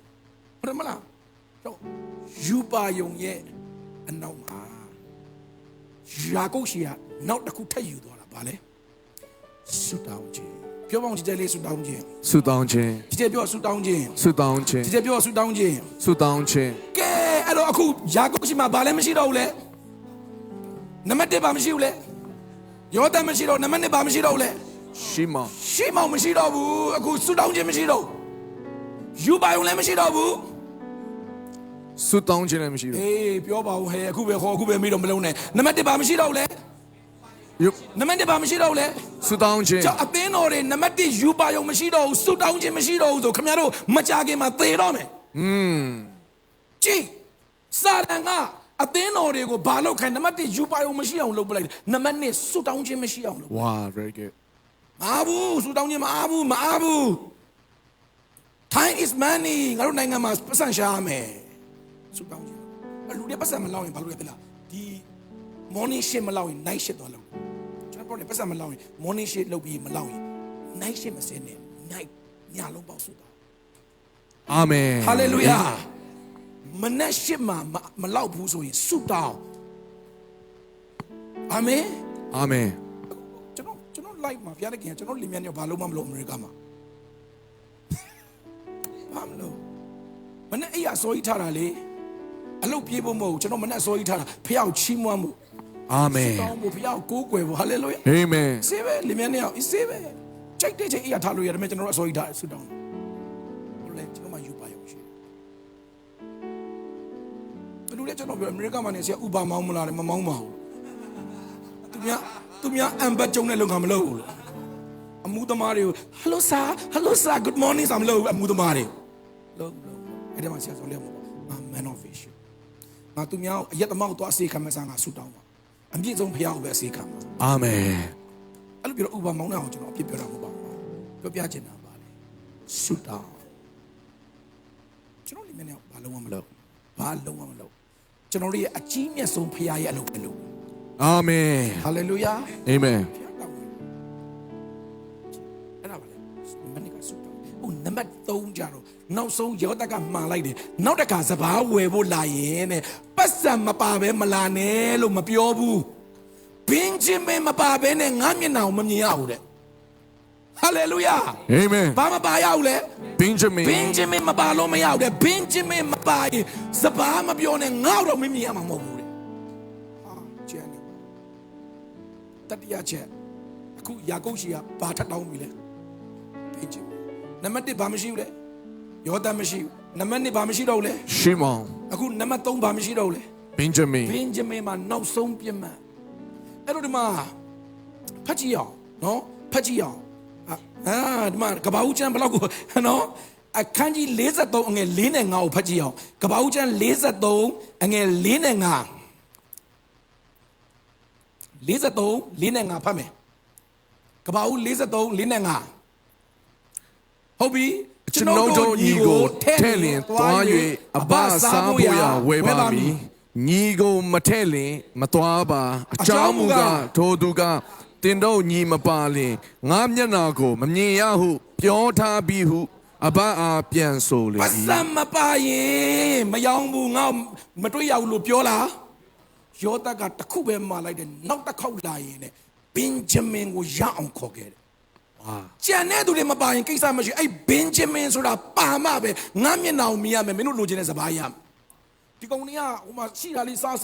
တ်တယ်မလားတော့ယူပါယုံရဲ့အနောက်မှာယာကုပ်ရှိကနောက်တစ်ခုထပ်ယူသွားတာဗာလဲဆူတောင်းခြင်းပြောပါဦးဒီလေးဆူတောင်းခြင်းဆုတောင်းခြင်းဒီပြောဆူတောင်းခြင်းဆုတောင်းခြင်းဒီပြောဆူတောင်းခြင်းဆုတောင်းခြင်းကဲအဲ့တော့အခုယာကုပ်ရှိမှာဗာလဲမရှိတော့ဘူးလေနံပါတ်1ဗာမရှိဘူးလေယောသန်မရှိတော့နံပါတ်2ဗာမရှိတော့ဘူးလေရှိမောင်မရှိတော့ဘူးအခုဆူတောင်းခြင်းမရှိတော့ယူပါယုံလည်းမရှိတော့ဘူးဆုတောင်းခြင်းလည်းမရှိတော့အေးပြောပါဦးဟဲ့အခုပဲခေါ်အခုပဲမိတော့မလုံးနဲ့နံပါတ်1ဗာမရှိတော့ဘူးလေနံပါတ်1ဗာမရှိတော့ဘူးလေဆုတောင်းခြင်းကြောင့်အသင်းတော်တွေနံပါတ်1ယူပါယုံမရှိတော့ဘူးဆုတောင်းခြင်းမရှိတော့ဘူးဆိုခင်ဗျားတို့မကြခင်မှာသေတော့မယ်ကြည့်စာတန်ကအသင်းတော်တွေကိုဘာလုပ်ခိုင်းနံပါတ်1ယူပါယုံမရှိအောင်လုပ်ပလိုက်နံပါတ်2ဆုတောင်းခြင်းမရှိအောင်လုပ် Wow, very good. မအားဘူးဆုတောင်းခြင်းမအားဘူး Time is money ငါတို့နိုင်ငံမှာပတ်စံရှာရမယ်ဆုတောင်းခြင်းလူတွေပတ်စံမလောက်ရင်ဘာလို့လဲပြလားဒီ morning shift မလောက်ရင် night shift တော့လုပ်ကျွန်တော်ပြောတယ်ပတ်စံမလောက်ရင် morning shift လုပ်ပြီးမလောက်ရင် night shift မစင်းနဲ့ night ညလုံးပေါက်ဆုတောင်း Amen. Hallelujah မနေ့ shift မှာမလောက်ဘူးဆိုရင်ဆုတောင်း Amen. Amen. ကျွန်တော် live မှာဖျားတဲ့ခင်ကျွန်တော်လင်မြန်းနေဘာလို့မှမလုပ်အမေရိကမှာဘာမလို့မနေ့အဲ့ရအစိုးရထားတာလေအလုပ်ပြေးဖို့မဟုတ်ကျွန်တော်မနေ့အစိုးရထားတာဖျားကိုချီးမွမ်းမှု Amen. တောင်းဖို့ဖျားကိုကိုးကွယ်ဖို့ Hallelujah. Amen. စေပဲလင်မြန်းနေအောင်စေပဲကြိုက်တဲ့ချိန်အဲ့ရထားလို့ရတယ်ကျွန်တော်အစိုးရထားဆုတောင်းဟုတ်လေကျွန်တော်မှယူပါရုံရှိတယ်လူတွေကျွန်တော်ပြောအမေရိကမှာနေဆရာဥပမောင်းမလားမမောင်းပါဘူးသူများအမ်ဘတ်ကျုံတဲ့လုံကမလုပ်ဘူးအမှုသမားတွေကို hello sir good morning ဆာမလုပ်အမှုသမားတွေလုပ်အဲ့ဒါမှဆရာဆိုလဲမပေါ့ man of fish ငါသူများအရက်သမောက်သွားစေခံမဆန်းကဆူတောင်းပါအပြည့်ဆုံးဖျားကိုပဲစေခံပါ Amen. အဲ့လိုပြောတော့ဥပမောင်းတဲ့အောင်ကျွန်တော်အပြည့်ပြောတာမဟုတ်ပါဘူးပြောပြချင်တာပါလေဆူတောင်းကျွန်တော်ဒီမနေ့ဘာလုံးဝမလုပ်ကျွန်တော်ရဲ့အကြီးမြတ်ဆုံးဖျားရဲ့အလုပ်ပဲလုပ်Amen. Hallelujah. Amen. အဲ့ဒါပါလေမနေ့ကဆုတောင်းဟိုနံပါတ်3ကြတော့နောက်ဆုံးယောသက်ကမှားလိုက်တယ်နောက်တစ်ခါစပားဝယ်ဖို့လာရင်တဲ့ပတ်စံမပါဘဲမလာနဲ့လို့မပြောဘူးဘင်ဂျမင်မပါဘဲနဲ့ငါမျက်နှာကိုမမြင်ရဘူးတဲ့ Hallelujah. Amen. ဘာမပါရဘူးလဲ Benjamin မပါလို့မရဘူးတဲ့ Benjamin မပါရင်စပားမပြောနဲ့ငါတော့မမြင်ရမှာမဟုတ်ဘူးတဲ့ကျန်တယ်တတိယချက်အခုယာကုပ်ရှိကဘာထပ်တောင်းပြီလဲ Benjamin နံပါတ်1ဘာမရှိဘူးလဲယောသန်မရှိဘူးနံပါတ်2ဘာမရှိတော့ဘူးလဲ ရှီမောင် အခုနံပါတ်3ဘာမရှိတော့ဘူးလဲ ဘင်ဂျမင် ဘင်ဂျမင်မှာနောက်ဆုံးပြစ်မှတ်အဲ့တော့ဒီမှာဖတ်ကြည့်အောင်နော်ဖတ်ကြည့်အောင်ဒီမှာကဘာဦးကျမ်းဘယ်လောက်ကိုနော်အခန်းကြီး43အငယ်4နဲ့5ကိုဖတ်ကြည့်အောင်ကဘာဦးကျမ်း43အငယ်4နဲ့5 43 4နဲ့5ဖတ်မယ်ကဘာဦး43 4နဲ့5ဟုတ်ပြီ ကျွန်ုပ်တို့ညီကိုထဲ့လင်သွား၍အဘစားဖို့ရဝဲပါမည်ညီကိုမထဲ့လင်မသွားပါအကြောင်းမူကားထိုသူကတင်တို့ညီမပါလင်ငါမျက်နာကိုမမြင်ရဟုပြောထားပြီးဟုအဘအားပြန်ဆိုလေ ပစံမပါရင်မယောင်းဘူးငါမတွေ့ရဘူးလို့ပြောလားယောသကတခုပဲမှာလိုက်တယ်နောက်တစ်ခေါက်လာရင်ねဘင်ဂျမင်ကိုရအောင်ခေါ်ခဲ့တယ်ကျန်တဲ့သူတွေမပါရင်ကိစ္စမရှိအဲ့ဘင်ဂျမင်ဆိုတာပါမှပဲငါမျက်နှာကိုမြင်ရမယ်မင်းတို့လိုချင်တဲ့စကားရမယ်ဒီကောင်ကြီးကဟိုမှာရှိတာလေးစား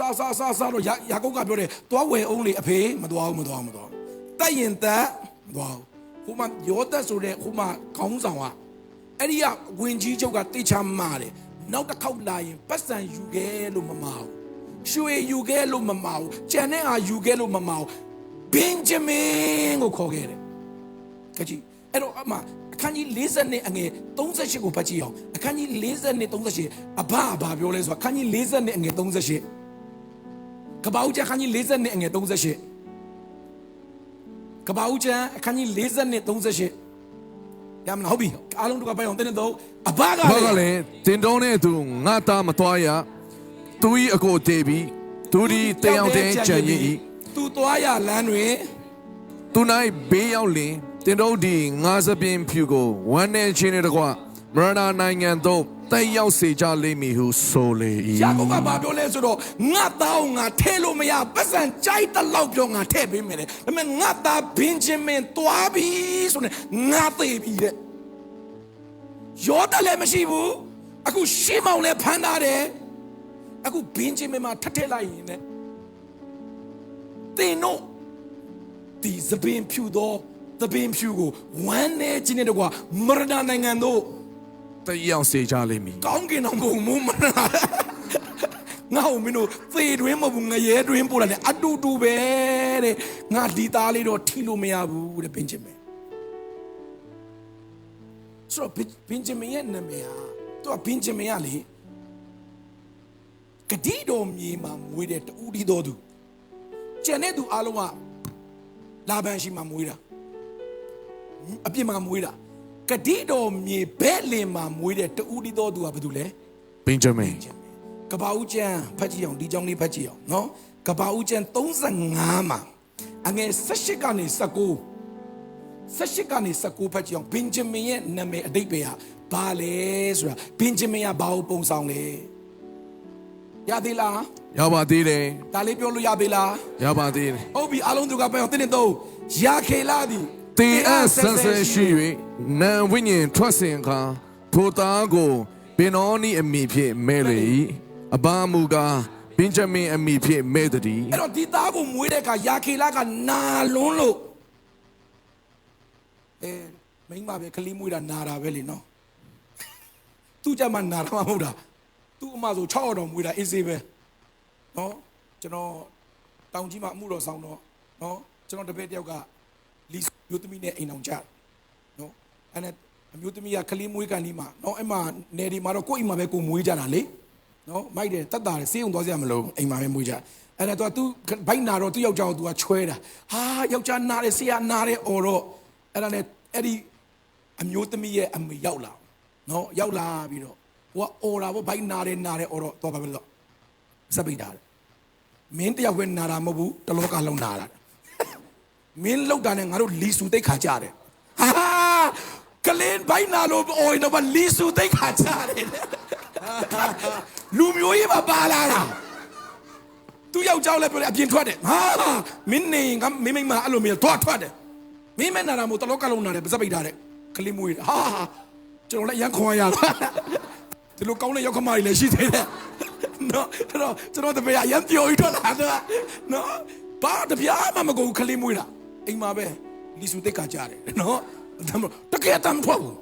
တော့ရာကုတ်ကပြောတယ်သွားဝယ်အောင်လေအဖေမသွားဘူးတိုက်ရင်တက်မသွားဘူးဟိုမှာယောသက်ဆိုတဲ့ဟိုမှာခေါင်းဆောင်ကအဲ့ဒီကဝင်ကြီးချုပ်ကတိတ်ချမှာတယ်နောက်တစ်ခေါက်လာရင်ပတ်စံယူခဲ့လို့မမအောင်ရွှေယူခဲ့လို့မမအောင်ကျန်တဲ့ဟာယူခဲ့လို့မမအောင်ဘင်ဂျမင်ကိုခေါ်ခဲ့တယ်ကြည့်အဲ့တော့အမအခန်းကြီး40နဲ့အငယ်38ကိုဖတ်ကြည့်အောင်အခန်းကြီး40နဲ့38အဘဘာပြောလဲဆိုတော့အခန်းကြီး40နဲ့အငယ်38ကပ္ပဦးကျမ်းအခန်းကြီး40နဲ့အငယ်38ကပ္ပဦးကျမ်းအခန်းကြီး40နဲ့38ရမလားဟုတ်ပြီအားလုံးတို့ကပိုင်အောင်တင်းတော့အဘကလည်းတင်တုံးတဲ့သူငါသားမသွားရသူဤအကိုတေးပြီးသူဒီတေးအောင်တဲ့ကြံရည်သူသွားရလမ်းတွင်သူ၌ဘေးရောက်လင်တင်တို့ဒီငါစပင်ဖြူကိုဝမ်းနေချင်းတဲ့ကွာမရဏနိုင်ငံသို့တက်ရောက်စေကြလိမ့်မည်ဟုဆိုလေ၏ယာကုပ်ကဘာပြောလဲဆိုတော့ငါသားကိုငါထဲလို့မရပတ်စံကြိုက်တဲ့လောက်ပြောငါထဲပေးမယ်လေဒါပေမဲ့ငါသားဘင်ဂျမင်သွားပြီဆိုနေငါသေးပြီတဲ့ယောသလည်းမရှိဘူးအခုရှေးမောင်လည်းဖမ်းထားတယ်အခုဘင်ဂျမင်မှာထထလိုက်ရင်ねတင်တို့ဒီစပင်ဖြူတော့သပင်ဖြူကိုဝမ်းနေခြင်းတဲ့ကွာမရဏနိုင်ငံတို့တက်ရောက်စေကြလိမ့်မည်ကောင်းကင်တော်ကိုမူးမနာငါ့ကိုမင်းတို့သေတွင်းမဟုတ်ဘူးငရဲတွင်းပို့လာတယ်အတူတူပဲတဲ့ငါဒီသားလေးတော့ထီလို့မရဘူးတဲ့ဘင်ဂျမင်ဆိုတော့ဘင်ဂျမင်ရဲ့နာမည်ဟာသူကဘင်ဂျမင်ကလေဂတိတော်မြေမှာမွေးတဲ့တူဒီတော်သူကျန်တဲ့သူအားလုံးကလာဘန်ရှိမှာမွေးတာအပြစ်မှာမွေးတာဂတိတော်မြေဘဲလင်မှာမွေးတဲ့တူဒီတော်သူကဘာတူလဲဘင်ဂျမင်ကဘာဦးကျမ်းဖတ်ကြည့်အောင်ဒီကြောင်းလေးဖတ်ကြည့်အောင်နော်ကဘာဦးကျမ်း35မှာအငယ်18ကနေ19ကနေ19ဖတ်ကြည့်အောင်ဘင်ဂျမင်ရဲ့နာမည်အတိတ်ပဲဟာဘာလဲဆိုတာဘင်ဂျမင်ကဘာကိုပုံဆောင်လဲရသေးလားရပါသေးတယ်ဒါလေးပြောလို့ရသေးလားရပါသေးတယ်ဟုတ်ပြီအားလုံးသူကပဲတင်းတင်းတော့ရာခေလာသည်တေအဆန်ဆန်ရှိ၍နံဝိညာဉ်ထွက်စဉ်အခါထိုသားကိုဘင်နောနီအမိဖြင့်မဲလေ၏အဘမူကားဘင်ဂျမင်အမိဖြင့်မဲသည်အဲ့တော့ဒီသားကိုမွေးတဲ့အခါရာခေလာကနာလွန်းလို့မိန်းမပဲကလေးမွေးတာနာတာပဲလေနော်သူကြမှာနာတာမဟုတ်တာသူ့အမဆို6ရောက်တော့မွေးတာအေးစေးပဲနော်ကျွန်တော်တောင်ကြီးမှာအမှုတော်ဆောင်တော့နော်ကျွန်တော်တပည့်တယောက်ကလီမျိုးသမီးနဲ့အိမ်အောင်ကြနော်အဲ့နဲ့အမျိုးသမီးကကလေးမွေးကန်ဒီမှာနော်အဲ့မှာနေဒီမှာတော့ကိုယ့်အိမ်မှာပဲကိုမွေးကြတာလေနော်မိုက်တယ်တတ်တာစေးုံသွားစရာမလိုအိမ်မှာပဲမွေးကြအဲ့ဒါသူဘိုက်နာတော့သူ့ယောက်ျားကိုသူကချွဲတာဟာယောက်ျားနာတယ်ဆရာနာတယ်အော်တော့အဲ့ဒါနဲ့အဲ့ဒီအမျိုးသမီးရဲ့အမေရောက်လာနော်ရောက်လာပြီးတော့ဟိုကအော်တာပေါ့ဘိုက်နာတယ်အော်တော့တော့ပါပဲလို့စပိတ်တာမင်းတယောက်ပဲနာတာမဟုတ်ဘူးတလောကလုံးနာတာမင်းလောက်တာနဲ့ငါတို့လီဆူသိတ်ခါကြတယ်ဟာကလင်းဘိုင်းနာလို့အော်တော့လီဆူသိတ်ခါကြတယ်လူမျိုးရေးပါလာတာသူယောက်ျားလည်းပြောတယ်အပြင်ထွက်တယ်ဟာမင်းနေငါမင်းမအဲ့လိုမျိုးထွက်တယ်မင်းမနာတာမို့တလောကလုံးနာတယ်ပါစပိတ်တာတဲ့ကလင်းမွေးဟာကျွန်တော်လည်းရန်ခွန်ရတာဒီလိုကောင်းတဲ့ရောက်ခမကြီးလည်းရှိသေးတယ်နော်အဲ့တော့ကျွန်တော်တပည့်ရန်ပြောပြီးတော့လာတော့နော်ဘာတပြားမှမကုန်ခလေးမွေးတာအိမ်မှာပဲလီဆူတိတ်ကကြားတယ်နော်တကယ်တမ်းထွက်ဘူး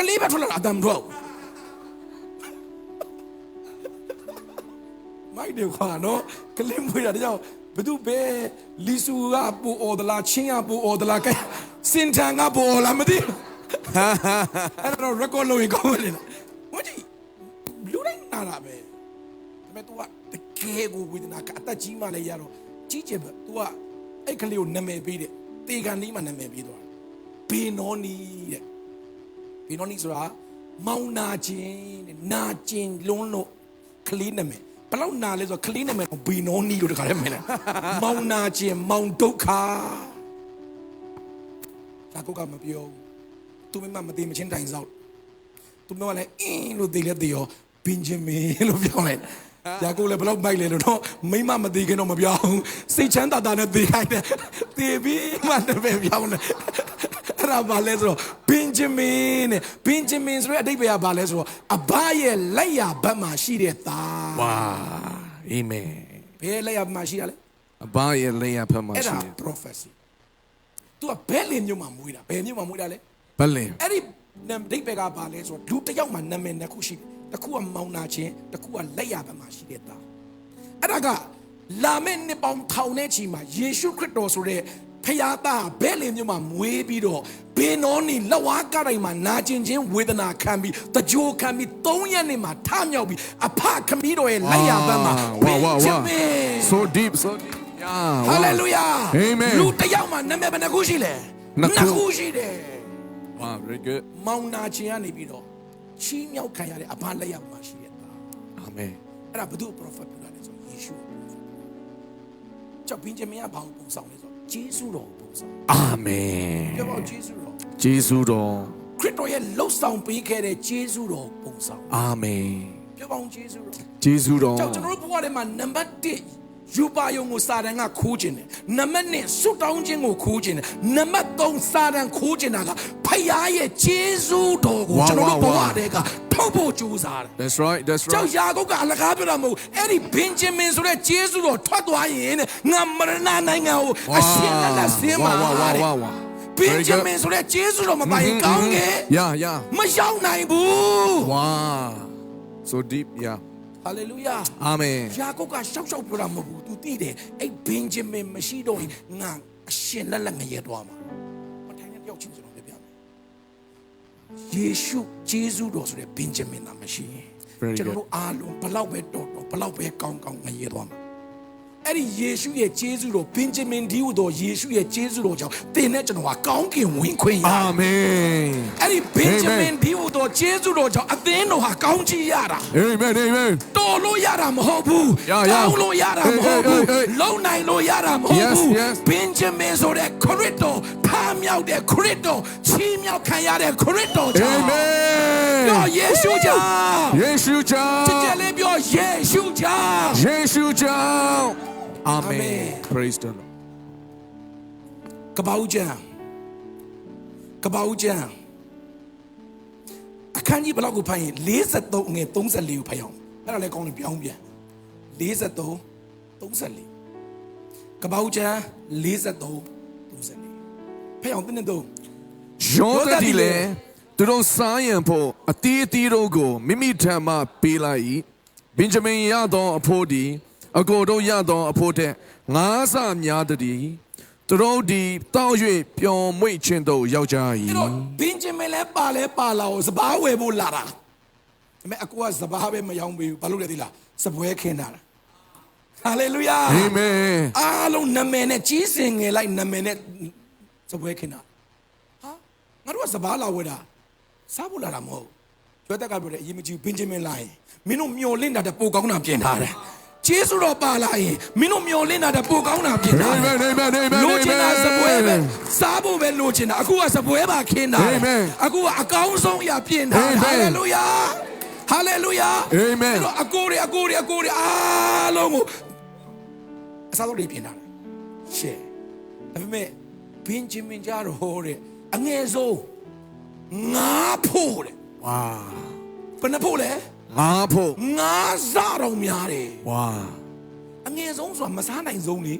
လေးပဲထွက်လာတာအတမ်းတော့မိုက်တယ်ကွာနော်ကလေးမွေးတာတကြောင်ဘသူပဲလီဆူကပူအော်ဒလာချင်းကပူအော်ဒလာကဲစင်တန်ကပူအော်လာမသိအဲ့တော့ record လုပ်ရင်ကောင်းတယ်မကြီးလူတိုင်းနာတာပဲဒါပေမဲ့ तू ကတကယ်ကိုဝေဒနာကအသက်ကြီးမှလည်းရတော့ကြီးကျယ်ပဲ तू ကအဲ့ကလေးကိုနာမည်ပေးတယ်တေကန်နီးမှနာမည်ပေးသွားဘေနောနီတဲ့ဘေနောနီဆိုတာမောင်နာခြင်းတဲ့နာခြင်းလုံးလို့ကလေးနာမည်ဘလောက်နာလဲဆိုတော့ကလေးနာမည်ဘေနောနီလို့တခါတည်းမင်းလားမောင်နာခြင်းမောင်ဒုက္ခဒါကိုကမပြောသူမမသိမချင်းတိုင်စောက်သူမလည်းအင်းလို့သိလဲသိရောဘင်ဂျမင်လို့ပြောလိုက်ယာကိုလည်းဘလောက်မိုက်လဲလို့တော့မိမမသိခင်တော့မပြောဘူးစိတ်ချမ်းသာသာနဲ့သိခိုင်းတယ်သိပြီးမှလည်းပဲပြောင်းတယ်အဲ့ဒါဘာလဲဆိုတော့ဘင်ဂျမင်နဲ့ဘင်ဂျမင်ဆိုတဲ့အဓိပ္ပာယ်ကဘာလဲဆိုတော့အဘရဲ့လက်ရဘက်မှာရှိတဲ့သားဝါအာမင်ဘယ်လက်ရဘက်မှာရှိရလဲအဘရဲ့လက်ရဘက်မှာရှိတယ်အဲ့ဒါ prophecy तू ကဘယ်လင်မြို့မှာမွေးတာဘယ်မြို့မှာမွေးတာလဲဘယ်လင်အဲ့ဒီဒိတ်ပဲကဘာလဲဆိုတော့လူတစ်ယောက်မှာနာမည်နှစ်ခုရှိတယ်တစ်ခုကမောင်နာခြင်းတစ်ခုကလက်ရဘက်မှာရှိတဲ့သားအဲ့ဒါကလာမယ့်နှစ်ပေါင်းထောင်နဲ့ချီမှာယေရှုခရစ်တော်ဆိုတဲ့ဖခင်သားဘယ်လင်မြို့မှာမွေးပြီးတော့ဘေနောနီလက်ဝါးကတိုင်းမှာနာကျင်ခြင်းဝေဒနာခံပြီးတကြိုခံပြီး3ရက်နေ့မှာထမြောက်ပြီးအဖခမီးတော်ရဲ့လက်ရဘက်မှာဝါ so deep yeah hallelujah amen လူတစ်ယောက်မှာနာမည်ဘယ်နှခုရှိလဲနှစ်ခုရှိတယ်wow very good မောင်နာခြင်းကနေပြီးတော့ချီးမြှောက်ခံရတဲ့အဖလက်ရမှာရှိတဲ့သားအာမင်အဲ့ဒါဘုသူ့ prophet ပြောတာလဲဆိုယေရှုကြောင့်ဘင်ဂျမင်ကဘာကိုပုံဆောင်လဲဆိုဂျေဇုတော်ကိုပုံဆောင်အာမင်ပြောပါဂျေဇုတော်ဂျေဇုတော်ခရစ်တော်ရဲ့လှုပ်ဆောင်ပေးခဲ့တဲ့ဂျေဇုတော်ပုံဆောင်အာမင်ပြောပါဂျေဇုတော်ဂျေဇုတော်ကြောင့်ကျွန်တော်တို့ဘဝထဲမှာနံပါတ်1ယူပါယုံကိုစာတန်ကခိုးခြင်းတယ်နံပါတ်2ဆုတောင်းခြင်းကိုခိုးခြင်းတယ်နံပါတ်3စာတန်ခိုးခြင်းတာကဖခင်ရဲ့ဂျေဇုတော်ကိုကျွန်တော်တို့ဘဝထဲကထုတ်ဖို့ကြိုးစားတယ် That's right ကျောင်းယာကုပ်ကအလကားပြောတာမဟုတ်အဲ့ဒီဘင်ဂျမင်ဆိုတဲ့ဂျေဇုတော်ထွက်သွားရင်တဲ့ငါမရဏနိုင်ငံကိုအရှင်လက်ဆင်းမှာဘင်ဂျမင်ဆိုတဲ့ဂျေဇုတော်မပိုင်ကောင်းခဲ့မရောက်နိုင်ဘူး wow so deep yeah hallelujah amen ယာကုပ်ကရှောက်ပြောတာမဟုတ်ဘူး तू သိတယ်အဲ့ဘင်ဂျမင်မရှိတော့ရင်ငါအရှင်လက်ငရဲသွားမှာမထိုင်တဲ့တယောက်ချင်းကျွန်တော်ပြပြမယ်ယေရှုဂျေဇုတော်ဆိုတဲ့ဘင်ဂျမင်သာမရှိရင်ကျွန်တော်တို့အားလုံးဘလောက်ပဲတော်ဘလောက်ပဲကောင်းငရဲသွားမှာအဲ့ဒီယေရှုရဲ့ဂျေဇုတော်ဘင်ဂျမင်ဒီဟူသောယေရှုရဲ့ဂျေဇုတော်ကြောင့်တင်နဲ့ကျွန်တော်ကကောင်းကင်ဝင်ခွင့်ရအာမင်အဲ့ဒီဘင်ဂျမင်ဒီဟူသောဂျေဇုတော်ကြောင့်အသင်းတော်ဟာကောင်းချီးရတာအာမင်အာမင်တော်လို့ရတာမဟုတ်ဘူးကောင်းလို့ရတာမဟုတ်ဘူးလုံနိုင်လို့ရတာမဟုတ်ဘူးဘင်ဂျမင်ဆိုတဲ့ခရစ်တော်ဖားမြောက်တဲ့ခရစ်တော်ချီးမြှောက်ခံရတဲ့ခရစ်တော်ကြောင့်အာမင်ပြောယေရှုကြောင့်ယေရှုကြောင့်ကြည်လေးပြောယေရှုကြောင့်ယေရှုကြောင့်Amen. Praise the Lord. ကပောက်ကျမ်းအခန်းကြီးဘယ်လောက်ကိုဖတ်ရင်43ငွေ34ကိုဖတ်ရအောင်အဲ့ဒါလည်းကောင်းတယ်ပြောင်းပြန်43 34ကပောက်ကျမ်း43 34ဖတ်အောင်တင်းတော့ယောသတိလေသူတို့စားရန်ဖို့အတီးအတီးတို့ကိုမိမိထံမှပေးလိုက်၏ဘင်ဂျမင်ရသောအဖို့ဒီအကိုတို့ရသောအဖို့တဲ့ငါးဆများတည်းသူတို့ဒီတောက်၍ပျော်မွေ့ခြင်းတို့ရောက်ကြ၏ဘင်ဂျမင်လည်းပါလာကိုစပားဝယ်ဖို့လာတာဒါပေမဲ့အကူကစပားပဲမရောင်းပေးဘူးဘာလို့လဲသိလားစပွဲခင်းတာဟာလေလုယာအာမင်အားလုံးနာမည်နဲ့ကြီးစင်ငယ်လိုက်နာမည်နဲ့စပွဲခင်းတာဟာငါတို့ကစပားလာဝယ်တာစားဖို့လာတာမဟုတ်ကျွတ်တက်ကပြောတယ်အရင်မကြည့်ဘင်ဂျမင်လာရင်မင်းတို့မျောလင့်တာတပိုကောင်းတာပြင်ထားတယ်ဂျေဇုတော်ပါလာရင်မင်းတို့မျောလင့်တာတပိုကောင်းတာပြင်ထားတယ်လိုချင်တာစပွဲပဲစားဖို့ပဲလိုချင်တာအခုကစပွဲပါခင်းတာအခုကအကောင်းဆုံးအရာပြင်ထားတယ်ဟာလေလုယာဟာလေလုယာအာမင်အကိုတွေအားလုံးကိုအစားတော့တွေပြင်ထားတယ်ရှေ့ဒါပေမဲ့ဘင်ဂျမင်ကြတော့တဲ့အငယ်ဆုံးငါဖို့တဲ့ဝါဘယ်နှဖို့လဲငါဖို့ငါစားတော့များတယ်ဝါအငယ်ဆုံးဆိုတာမစားနိုင်ဆုံးလေ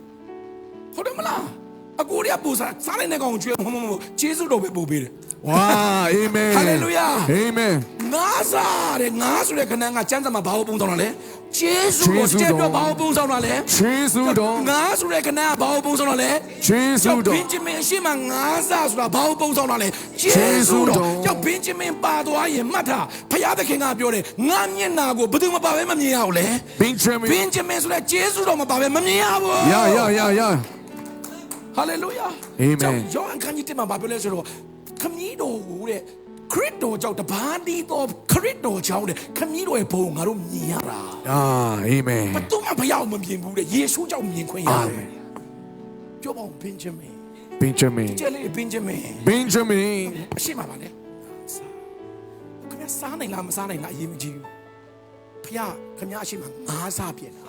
ဟုတ်တယ်မလားအကိုတွေကပူစားနိုင်တဲ့ကောင်ကျွေးမဟုတ်ဂျေဇုတော်ပဲပို့ပေးတယ် ဝါအာမင် Hallelujah အာမင် ငါးစားတဲ့ငါးဆိုတဲ့ခဏကကျမ်းစာမှာဘာလို့ပုံဆောင်တာလဲယေရှုကိုကျက်တော့ဘာလို့ပုံဆောင်တာလဲ ယေရှုတော် ငါးဆိုတဲ့ခဏကဘာလို့ပုံဆောင်တာလဲ ယေရှုတော် ဘင်ဂျမင်ရှိမှငါးစားဆိုတာဘာလို့ပုံဆောင်တာလဲယေရှုတော်ကြောင့်ဘင်ဂျမင်ပါသွားရင်မှတ်တာဖခင်သခင်ကပြောတယ်ငါမျက်နာကိုဘယ်သူမှပါပဲမမြင်ရဘူးလေ ဘင်ဂျမင် ဘင်ဂျမင်ဆိုတဲ့ယေရှုတော်မပါပဲမမြင်ရဘူး ယာ Hallelujah အာမင် ယောဟန်ခန်းကြီး1မှာဘာပြောလဲဆိုတော့ခမည်းတော်ကိုတဲ့ခရစ်တော်ကြောင့်တပါးတီးတော်ခရစ်တော်ကြောင့်တဲ့ခမည်းတော်ရဲ့ဘုံငါတို့မြင်ရတာ အာအာမင် ဘယ်သူမှဘယောက်မမြင်ဘူးတဲ့ယေရှုကြောင့်မြင်ခွင့်ရတယ်ပြောပါဦးဘင်ဂျမင် ဘင်ဂျမင် ကျဲလေးဘင်ဂျမင် ဘင်ဂျမင် အရှိမပါနဲ့ခင်ဗျာစားနိုင်လားမစားနိုင်လားအရေးမကြီးဘူးဖခင်ဗျာအရှိမငါးစားပြင်တာ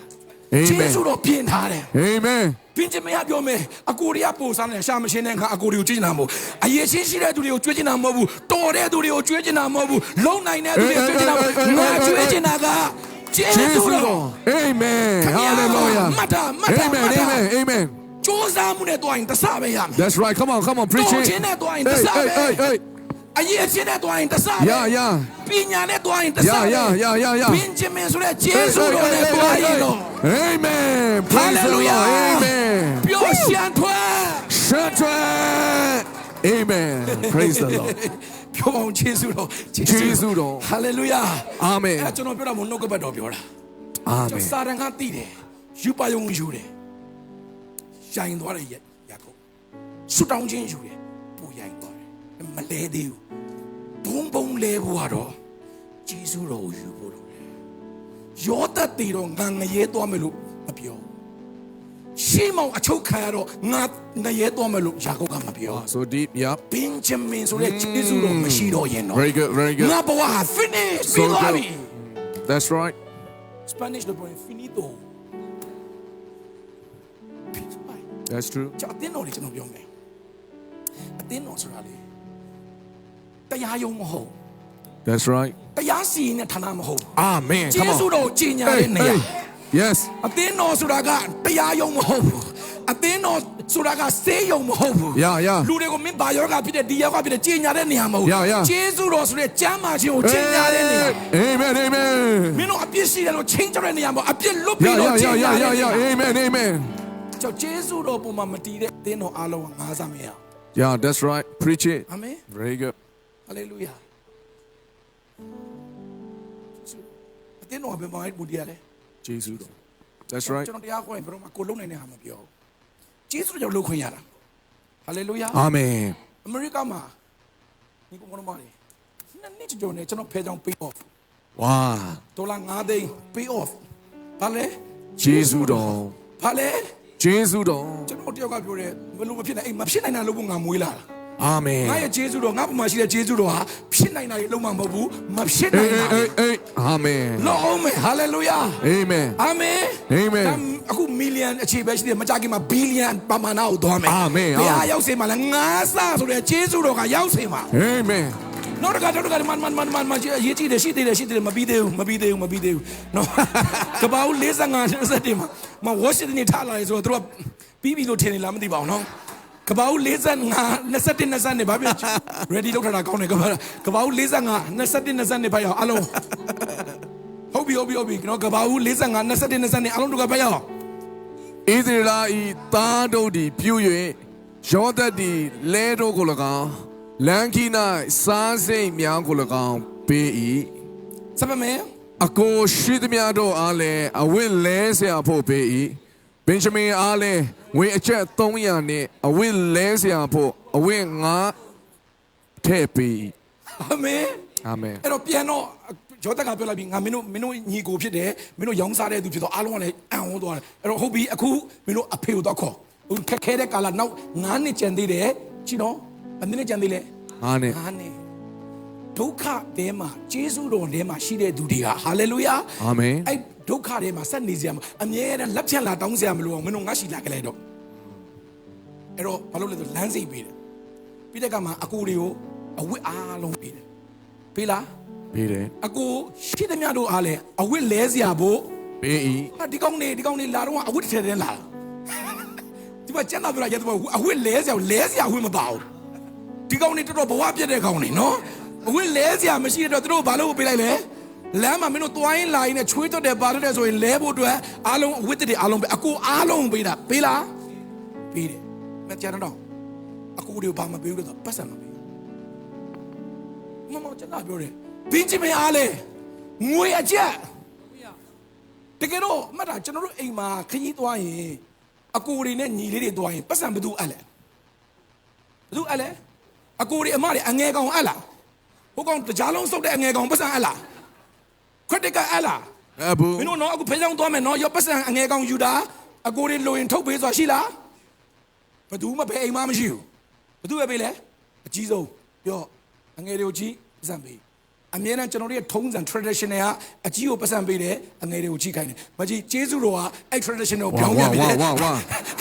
အာ ယေ မင် ရှုတော်ပြင်ထားတယ် အာမင် ဘင်ဂျမင်ကပြောမယ်အကိုတွေကပို့စားတယ်ရှာမရှင်းတဲ့ငါအကိုတွေကိုကြွေးချင်တာမဟုတ်အရေးချင်းရှိတဲ့သူတွေကိုကြွေးချင်တာမဟုတ်ဘူးတော်တဲ့သူတွေကိုကြွေးချင်တာမဟုတ်ဘူးလုံနိုင်တဲ့သူတွေကိုကြွေးချင်တာမဟုတ်ငါကြွေးချင်တာကယေ ယေ ရှု ရှု တော် တော်အာမင်ဟာလေလုယာ မတ်တာ အာမင်အာမင်အာမင် ကြိုးစားမှုနဲ့တွားရင်တဆပဲရမယ် That's right come on တော် preach it ချင်းနဲ့တွားရင်တဆပဲ hey အရေးချင်းနဲ့တွားရင်တဆပဲ ယာ ပညာနဲ့တွားရင်တဆပဲ ယာ ဘင်ဂျမင်ဆိုတဲ့ယေရှုတော်နဲ့တွားရင်တော့ အာမင် praise the Lord Hallelujah. အာမင် ပျော်ရွှင်ထွက် Shut Amen praise the Lord ပြောအောင်ယေရှုတော် ယေရှုတော် Hallelujah အာမင် အဲ့ကျွန်တော်ပြောတာမနှုတ်ကပတ်တော်ပြောတာ အာမ ကျွန် င် တော်စာရန်ကတည်တယ်ယူပါယုံယူတယ်ရိုင်သွားတယ်ရကုန်ဆူတောင်းခြင်းယူတယ်ပူရိုင်သွားတယ်မလဲသေးဘူးဘုံလဲဘူးကတော့ယေရှုတော်ကိုယူဖို့လို့ရောတတ်တယ်တော့ငါငရဲသွားမယ်လို့မပြောရှေးမောင်အချုပ်ခံရတော့ငါငရဲသွားမယ်လို့ယာကုပ်ကမပြော so deep yeah ဘင်ဂျမင်ဆိုတဲ့ယေရှုတော်မရှိတော့ရင်တော့ very good ငါဘဝဟာ finish ပြီးသွားပြီ that's right Spanish လို့ပြောရင် finito that's true ကျွန်တော်အတင်းတော်လေးကျွန်တော်ပြောမယ်အတင်းတော်ဆိုတာလေတရားယုံမဟုတ် that's right တရားစီရင်တဲ့ဌာနမဟုတ် amen ယေ come ရှု on တော်ကိုကြီးညာတဲ့နေရာ yes အတင်းတော်ဆိုတာကတရားယုံမဟုတ်ဘူးအတင်းတော်ဆိုတာကစေယုံမဟုတ်ဘူး yeah လူတွေကိုမင်းဘာယောဂဖြစ်တဲ့ဒီယောဂဖြစ်တဲ့ကြီးညာတဲ့နေရာမဟုတ် Yeah. ယေရှုတော်ဆိုတဲ့ကျမ်းမာခြင်းကိုကြီးညာတဲ့နေရာ amen amen မင်းတို့အပြစ်ရှိတယ်လို့ချင်းကြတဲ့နေရာမှာအပြစ်လွတ်ပြီးတော့ကြီးညာတဲ့နေရာ amen amen ကျော်ယေရှုတော်ပုံမှာမတည်တဲ့အတင်းတော်အားလုံးကငါးစားမရအောင် yeah that's right preach it အာမင် very good ဟာလေလုယာအတင်းတော်ဘယ်မှာမူတည်ရလဲ Jesus that's right ကျွန်တော်တရားခေါ်ရင်ဘယ်တော့မှကိုလုံးနိုင်တဲ့ဟာမပြောဘူးယေရှုကြောင့်လုပ်ခွင့်ရတာဟာလေလုယာ amen အမေရိကမှာဒီကောင်တော်မလေးနှစ်ကျော်နေကျွန်တော်ဖဲကြောင် pay off wow ဒေါ်လာ9သိန်း pay off ဘာလဲ Jesus တော် ဘာလဲ Jesus တော် ကျွန်တော်တယောက်ကပြောတယ်ဘယ်လိုမဖြစ်နိုင်အိမ်မဖြစ်နိုင်တာလို့ငါမွေးလာတာ amen ငါရဲ့ဂျေဇုတော်ငါပုံမှာရှိတဲ့ဂျေဇုတော်ဟာဖြစ်နိုင်တာတွေလုံးဝမဟုတ်ဘူးမဖြစ်နိုင်တာ amen လုံးအောင်မယ်ဟာလေလုယာ amen အာမင် Amen အခုမီလီယံအခြေပဲရှိတယ်မကြခင်မှာဘီလီယံပမာဏကိုသွားမယ် Amen ဘုရားရောက်စေမှာလားငါးဆဆိုတဲ့ဂျေဇုတော်ကရောက်စေမှာ amen နောက်တစ်ခါမန်ရေးကြည့်တယ်ရှိသေးတယ်မပြီးသေးဘူးနော်ကပောက်45စက်တင်မှာဝါရှင်တန်နေထားလာတယ်ဆိုတော့သူကပြီးပြီလို့ထင်နေလားမသိပါဘူးနော်ကပောက်45 21နေဘာဖြစ် ready လောက်ထားတာကောင်းတယ်ကပောက်45 21နေဖတ်ရအောင်အလုံးဟုတ်ပြီနော်ကပောက်45 21နေအလုံးတို့ကဖတ်ရအောင် ဣသရေလဤသားတို့သည်ပြု၍ယောသတ်သည်လဲတို့ကို၎င်းလန်ခီ၌စားစိတ်များကို၎င်းပေး၏ စပမယ် အကိုရှိသမျှတို့အားလည်းအဝတ်လဲเสียဖို့ပေး၏ဘင်ဂျမင်အားလည်းငွေအချက်300နှင့်အဝတ်လဲเสียဖို့အဝတ်9ထည့်ပေး၏ အာမင် အာမင် အဲ့တော့ပြန်တော့ယောသက်ကပြောလိုက်ပြီငါမင်းတို့ညီကိုဖြစ်တယ်မင်းတို့ရောင်းစားတဲ့သူဖြစ်တော့အားလုံးကလည်းအံ့ဩသွားတယ်အဲ့တော့ဟုတ်ပြီအခုမင်းတို့အဖေကိုတော့ခေါ်ခက်ခဲတဲ့ကာလနောက်9နှစ်ကျန်သေးတယ်ကြည့်နော်ဘယ်နှစ်ကျန်သေးလဲ အားနဲ့ 9နှစ်ဒုက္ခတဲမှာဂျေဇုတော်ထဲမှာရှိတဲ့သူတွေကဟာလေလုယာ အာမင် အဲ့ဒုက္ခထဲမှာဆက်နေကြမှာအမြဲတမ်းလက်ဖြတ်လာတောင်းစရာမလိုအောင်မင်းတို့ငါရှိလာကြလိုက်တော့အဲ့တော့ဘာလို့လဲဆိုလမ်းစိတ်ပေးတယ်ပြီးတဲ့ကမှာအကူတွေကိုအဝတ်အားလုံးပေးတယ်ပေးလား ပေးတယ် အကိုရှိသမျှတို့အားလဲအဝတ်လဲစရာဖို့ ပေး၏ ဟာဒီကောင်းနေလာတော့အဝတ်တစ်ထည်တည်းလာဒီမှာကျန်တာပြောရတဲ့အဝတ်လဲစရာအဝတ်မပါဘူး ဒီကောင်နေတော်တော်ဘဝပြတ်တဲ့ကောင်နေနော်အဝတ်လဲစရာမရှိတဲ့တော့သူတို့ဘာလို့ပေးလိုက်လဲလမ်းမှာမင်းတို့သွားရင်လာရင်နဲ့ချွေးတော့တယ်ပါတော့တယ်ဆိုရင်လဲဖို့အတွက်အားလုံးအဝတ်တွေအားလုံးပဲအကိုအားလုံးပေးတာပေးလားပေးတယ်မကြတော့အကိုတွေဘာမှပေးဘူးတော့ပတ်စံမပေးမမကျွန်တော်ပြောတယ်ဘင်းချမင်းအားလေငွေအချက်တကယ်တော့မှတ်တာကျွန်တော်တို့အိမ်မှာခကြီးသွားရင်အကိုတွေနဲ့ညီလေးတွေသွားရင်ပတ်စံဘယ်သူအပ်လဲဘယ်သူအပ်လဲအကိုတွေအမတွေအငယ်ကောင်အပ်လားဟိုကောင်တကြားလုံးစုပ်တဲ့အငယ်ကောင်ပတ်စံအပ်လားခရက်တစ်ကအပ်လားဘူး မင်းတို့နော်အခုဖေးဆောင်သွားမယ်နော်ရောပတ်စံအငယ်ကောင်ယူတာအကိုတွေလိုရင်ထုတ်ပေးဆိုတာရှိလားဘယ်သူမှဘယ်အိမ်မှမရှိဘူးဘယ်သူပဲပေးလဲအကြီးဆုံးပြောအငယ်တွေကိုကြီးပတ်စံပေးအမြဲတမ်းကျွန်တော်တို့ရဲ့ထုံးစံ traditional ကအကြီးကိုပတ်စံပေးတယ်အငယ်တွေကိုကြီးခိုင်းတယ်မကြီးကျေးဇူးတော်ကအဲ့ traditional ကိုပြောင်းပြန်ပြီလေ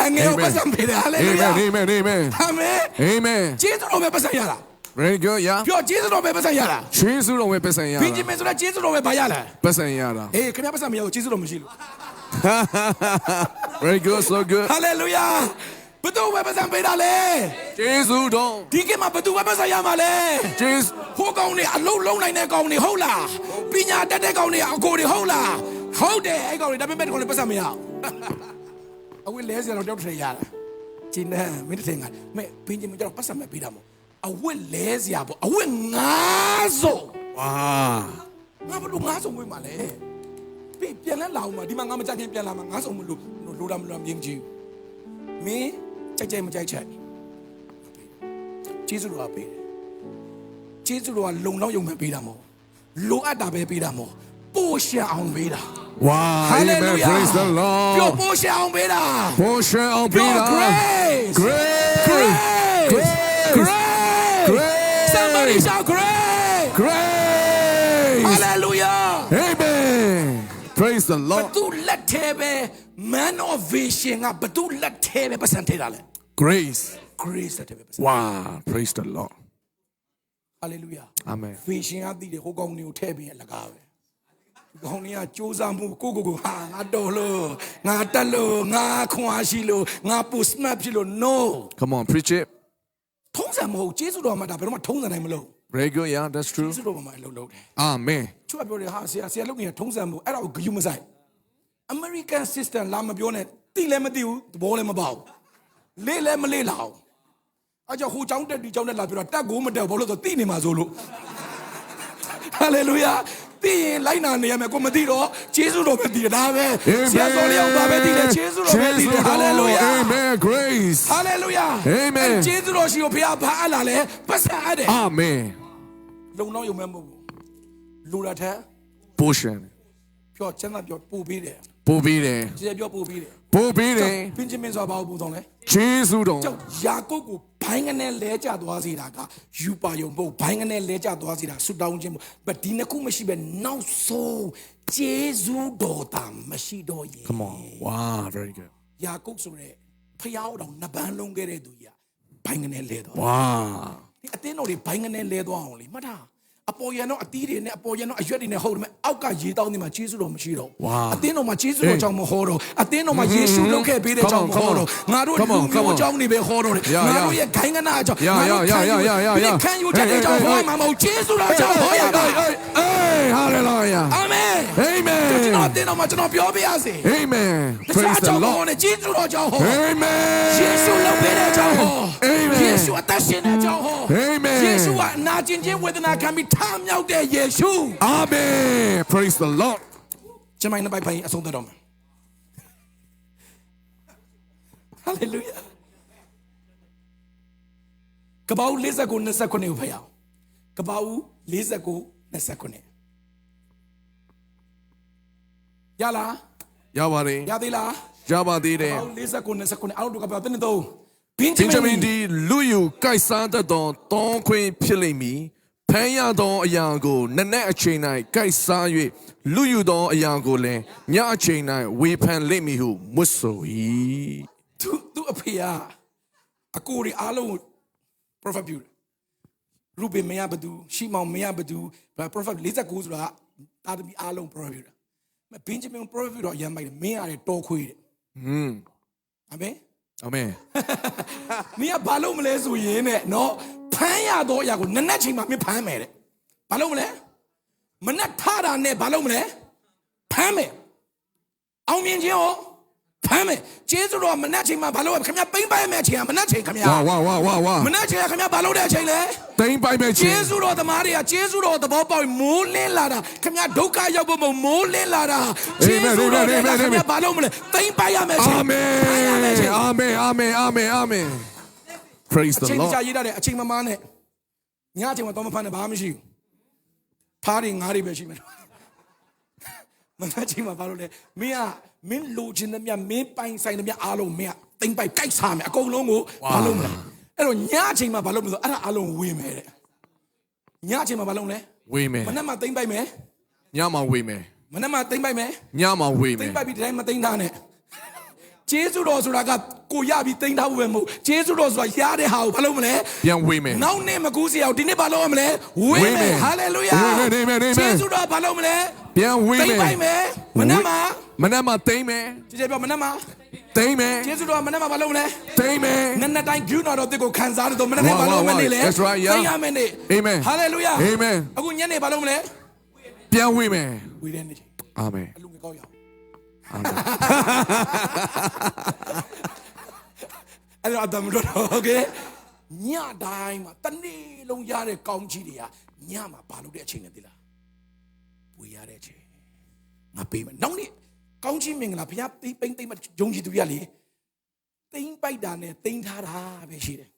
အငယ်ကိုပတ်စံပေးတယ်ဟာလေလုယာအာမင်အာမင်ကျေးဇူးတော်ပဲပတ်စံရတာ very good ရ ပြောကျေးဇူးတော်ပဲပတ်စံရတာ ကျေးဇူးတော်ပဲပတ်စံရတာ ဘင်းကြီးမင်းဆိုတာကျေးဇူးတော်ပဲဘာရလဲ ပတ်စံရတာ အေးခင်ဗျာပတ်စံမရဘူးကျေးဇူးတော်မရှိလို့ very good so good hallelujah ဘယ်သူပဲပတ်စံပေးတာလဲ ကျေးဇူးတော် ဒီကမှာဘယ်သူပဲပတ်စံရမှာလဲ ကျေးဇူး ဟိုကောင်တွေအလုံးလုံးနိုင်တဲ့ကောင်တွေဟုတ်လားပညာတတ်တဲ့ကောင်တွေအကိုတွေဟုတ်လားဟုတ်တယ်အဲ့ကောင်တွေဒါပေမဲ့ဒီကောင်တွေပတ်စံမရအောင်အဝိလဲစရာတော့တောက်ထရရတာကျင်းနေမင်းတဲ့ငါမဲပင်ကြီးမကြောက်ပတ်စံမပေးတာမို့အဝိလဲစရာပေါ့အဝိငါးစုံ ဝါ ငါဘလို့ငါးစုံဝေးမှာလဲပြန်လဲလာအောင်မှာဒီမှာငါမကြခင်ပြန်လာမှာငါးစုံမလို့လိုတာမလို့မြင်ကြည့်မင်းကြိုက်ကြိုက်မကြိုက်ချက်ကျေးဇူးတော်ပေးတယ်ကျေးဇူးတော်ကလုံလောက်ယုံမဲ့ပေးတာမဟုတ်လိုအပ်တာပဲပေးတာမဟုတ်ပို့ရှာအောင်ပေးတာ ဝါ hallelujah praise the lord ပြောပို့ရှာအောင်ပေးတာ ပို့ရှာအောင်ပေးတာ grace grace grace somebody shout grace grace hallelujah amen praise the ဘ lord သူလက်ထဲပဲ man of vision ကဘသူလက်ထဲပဲပတ်စံထဲတာလဲ grace grace လက်ထဲပဲပတ်စံ ဝါ praise the lord hallelujah amen vision ကတည်တယ်ဟိုကောင်တွေကိုထဲပြီးရလကားပဲကောင်းနေကစူးစမ်းမှုကိုဟာငါတော်လို့ငါတက်လို့ငါခွန်အားရှိလို့ငါပူစမတ်ဖြစ်လို့ no come on preach it ထုံးစံမဟုတ်ကျေးဇူးတော်မှာဒါဘယ်တော့မှထုံးစံနိုင်မလို့ very good yeah that's true ကျေးဇူးတော်မှာအလုပ်လုပ်တယ် amen သူကပြောတယ်ဟာဆရာလုပ်နေတဲ့ထုံးစံမဟုတ်အဲ့ဒါကိုဂယုမဆိုင် American system လာမပြောနဲ့တိလည်းမတိဘူးသဘောလည်းမပေါဘူးလေးလည်းမလေးလာအောင်အကြောဟိုចောင်းတက်ဒီចောင်းတက်လာပြောတာတက်ကိုမတက်ဘူးဘာလို့ဆိုတိနေမှာဆိုလို့ hallelujah သိရင်လိုက်နာနေရမယ်ကိုမသိတော့ကျေးဇူးတော်ပဲတည်တာပဲဆရာတော်လေးအောင်ပါပဲတည်တယ်ကျေးဇူးတော်ပဲတည်တယ် hallelujah amen grace hallelujah amen ကျေးဇူးတော်ရှိကိုဘုရားဘာအပ်လာလဲပတ်စံအပ်တယ် amen လုံတော့ယုံမဲ့မဟုတ်ဘူးလူရထက် portion ပြောချမ်းသာပြောပို့ပေးတယ် ပို့ပေးတယ် ကျေးပြောပို့ပေးတယ် ပို့ပေးတယ် ပင်ဂျမင်ဆိုတာဘာကိုပို့တော့လဲ ဂျေဇုတော် ကျောက်ယာကုပ်ကိုဘိုင်းကနေလဲကျသွားစေတာကယူပါယုံပို့ဘိုင်းကနေလဲကျသွားစေတာဆူတောင်းခြင်းမို့ဗဒီနှစ်ခုမရှိပဲနောက်ဆုံးကျေးဇူးတော်တာမရှိတော့ရင် come on wow very good ယာကုပ်ဆိုတဲ့ဖျားတော်နှစ်ပန်းလုံးခဲ့တဲ့သူကြီးကဘိုင်းကနေလဲသွား wow ဒီအတင်းတော်တွေဘိုင်းကနေလဲသွားအောင်လေမှတ်ထားအပေါ်ရန်တော့အသီးတွေနဲ့အပေါ်ရန်တော့အရွက်တွေနဲ့ဟုတ်တယ်မဲ့အောက်ကရေတောင်းနေမှာကျေးဇူးတော်မရှိတော့အတင်းတော်မှာကျေးဇူးတော်ကြောင့်မဟောတော့အတင်းတော်မှာယေရှုလုပ်ခဲ့ပေးတဲ့ကြောင့်မဟောတော့ငါတို့လူမျိုးကြောင့်နေပဲဟောတော့တယ်ငါတို့ရဲ့ခိုင်းကနာကြောင့်ငါတို့ခံယူတဲ့ကြောင့်ဟောမှာမဟုတ်ကျေးဇူးတော်ကြောင့်ဟောရတာ hey hallelujah အာမင် amen ကျွန်တော်တင်းတော်မှာကျွန်တော်ပြောပြရစေ amen တခြား praise the ကြောင့်ဟော lord နေကျေးဇူးတော်ကြောင့်ဟော amen ယေရှုလုပ်ပေးတဲ့ကြောင့်ဟော amen ယေရှုအသက်ရှင်တဲ့ကြောင့်ဟော amen ယေရှုကအနာကျင်ခြင်းဝေဒနာခံပြီးထမြောက်တဲ့ယေရှု amen praise the lord ကျွန်မနဲ့ပိုင်ပိုင်အဆုံးသတ်တော့မယ် hallelujah ကပောက်49 29ကိုဖတ်ရအောင်ကပောက်49 29ရလား ရပါတယ် ရသေးလား ရပါသေးတယ် ကပောက်49 29အောက်တို့ကပောက်တဲ့တော့ဘင် ဂျင်ဂျမင် ဒီ ဒီလူယူကိုက်စားတတ်သောတောင်းခွင့်ဖြစ်လိမ့်မည်ဖမ်းရသောအရာကိုနက်နက်အချိန်၌ကိုက်စား၍လူယူသောအရာကိုလည်းညအချိန်၌ဝေဖန်လိမ့်မည်ဟုမွတ်ဆို၏သူအဖေကအကိုရီအားလုံး prophet ပြုတယ်ရူဘင်မရဘသူရှီမောင်မရဘသူ prophet 49ဆိုတာတာသမီအားလုံး prophet ပြုတာဘင်ဂျမင် prophet ပြုတော့ရမ်းမိုက်တယ်မင်းရတယ်တော်ခွေးတယ်အာမင် အာမင် မင်းကဘာလို့မလဲဆိုရင်နဲ့နော်ဖ န်းရတော့အရာကိုနက်နက်ချိန်မှာမင်းဖမ်းမယ်တဲ့ဘာလို့မလဲမနက်ထတာနဲ့ဘာလို့မလဲဖမ်းမယ်အောင်မြင်ခြင်းကိုဖမ်းမယ်ကျေးဇူးတော်မနက်ချိန်မှာဘာလို့ခင်ဗျာပိမ့်ပိုင်မယ်အချိန်ကမနက်ချိန်ခင်ဗျာဝါမနက်ချိန်ခင်ဗျာဘာလို့တဲ့အချိန်လဲတိမ့်ပိုင်မယ်ချင်းကျေးဇူးတော်သမားတွေကကျေးဇူးတော်သဘောပေါက်မိုးလင်းလာတာခင်ဗျာဒုက္ခရောက်ဖို့မိုးလင်းလာတာကျေးဇူးတော်တွေကခင်ဗျာဘာလို့မလဲတိမ့်ပိုင်ရမယ်ချင်းအာမင်အာမင် Praise the Lord အချိန်ကြာရေးတာတဲ့အချိန်မမားနဲ့ညအချိန်မှာတော့မဖမ်းနဲ့ဘာမှမရှိဘူးဖားတွေငါးတွေပဲရှိမယ်မနက်ချိန်မှာဘာလို့လဲမင်းလိုချင်တဲ့မြတ်မင်းပိုင်ဆိုင်တဲ့မြတ်အားလုံးမင်းတိမ့်ပိုက်ကြိုက်စားမယ်အကုန်လုံးကိုဘာလို့မလဲအဲ့တော့ညအချိန်မှာဘာလို့မလဲဆိုအဲ့ဒါအားလုံးဝေမယ်တဲ့ညအချိန်မှာဘာလို့လဲဝေမယ်မနက်မှာတိမ့်ပိုက်မယ်ညမှာဝေမယ်မနက်မှာတိမ့်ပိုက်မယ်ညမှာဝေမယ်တိမ့်ပိုက်ပြီးတိုင်းမတိမ့်ထားနဲ့ကျေးဇူးတော်ဆိုတာကကိုရပြီးတိမ့်ထားဖို့ပဲမဟုတ်ကျေးဇူးတော်ဆိုတာရတဲ့ဟာကိုဘာလို့မလဲပြန်ဝေမယ်နောက်နေ့မကူးစရာဒီနေ့ဘာလို့မလဲဝေမယ်ဟာလေလုယာကျေးဇူးတော်ဘာလို့မလဲပြန်ဝေမယ်တိမ့်ပိုက်မယ်မနက်မှာသိမ့်မယ်ကျေးပြောမနက်မှာသိမ့်မယ်ကျေးဇူးတော်မနက်မှာဘာလို့မလဲသိမ့်မယ်နက်တိုင်းကျူးတော်တစ်ကိုခံစားရတော့မနက်တိုင်းဘာလို့မနေလဲသိရမယ်နေအာမင်ဟာလေလုယာအာမင်အခုညနေဘာလို့မလဲပြန်ဝေမယ်ဝေတဲ့နေ့အာမင်အလူငယ်ကောက်ရအောင်အာမင်အဲ့တော့အတမလို့โอเคညတိုင်းမှာတနေ့လုံးရတဲ့ကောင်းကြီးတွေကညမှာဘာလို့တဲ့အချိန်နဲ့သိလားဝေရတဲ့အချိန်ငါပေးမယ်နောက်နေ့ကောင်းကြီးမင်္ဂလာဘုရားပိမ့်မယုံကြည်သူရလေတိမ့်ပိုက်တာနဲ့တိမ့်ထားတာပဲရှိတယ်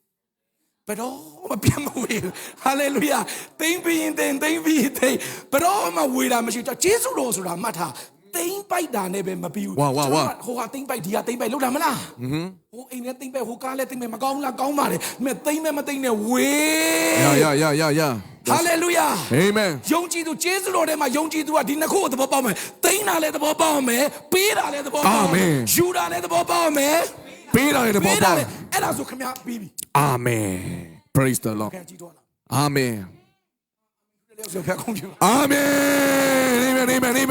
ဘယ်တော့မပြန်မဝေဘူးဟာလေလုယာတိမ့်ပြီးရင်တိမ့်ပြီးဘယ်တော့မှဝေတာမရှိတော့ဂျေဇုတော်ဆိုတာမှတ်ထားတိမ့်ပိုက်တာနဲ့ပဲမပြီးဘူးဝါဟိုကတိမ့်ပိုက်ဒီကတိမ့်ပိုက်လောက်တာမလားဟိုအိမ်နဲ့တိမ့်ပိုက်ဟိုကားလည်းတိမ့်ပိုက်မကောင်းလားကောင်းပါလေမဲ့တိမ့်မဲ့မတိမ့်နဲ့ဝေရဟာလေလုယာအာမင်ယုံကြည်သူဂျေဇုတော်ထဲမှာယုံကြည်သူကဒီနှစ်ခုကိုသဘောပေါက်မယ်တိမ့်တာလည်းသဘောပေါက်မယ်ပေးတာလည်းသဘောပေါက်မယ်ယူတာလည်းသဘောပေါက်မယ်ပေးတာလည်းသဘောပေါက်အဲ့ဒါဆိုခင်ဗျာပြီးပြီအာမင် Praise the Lord အာမင်အာမင်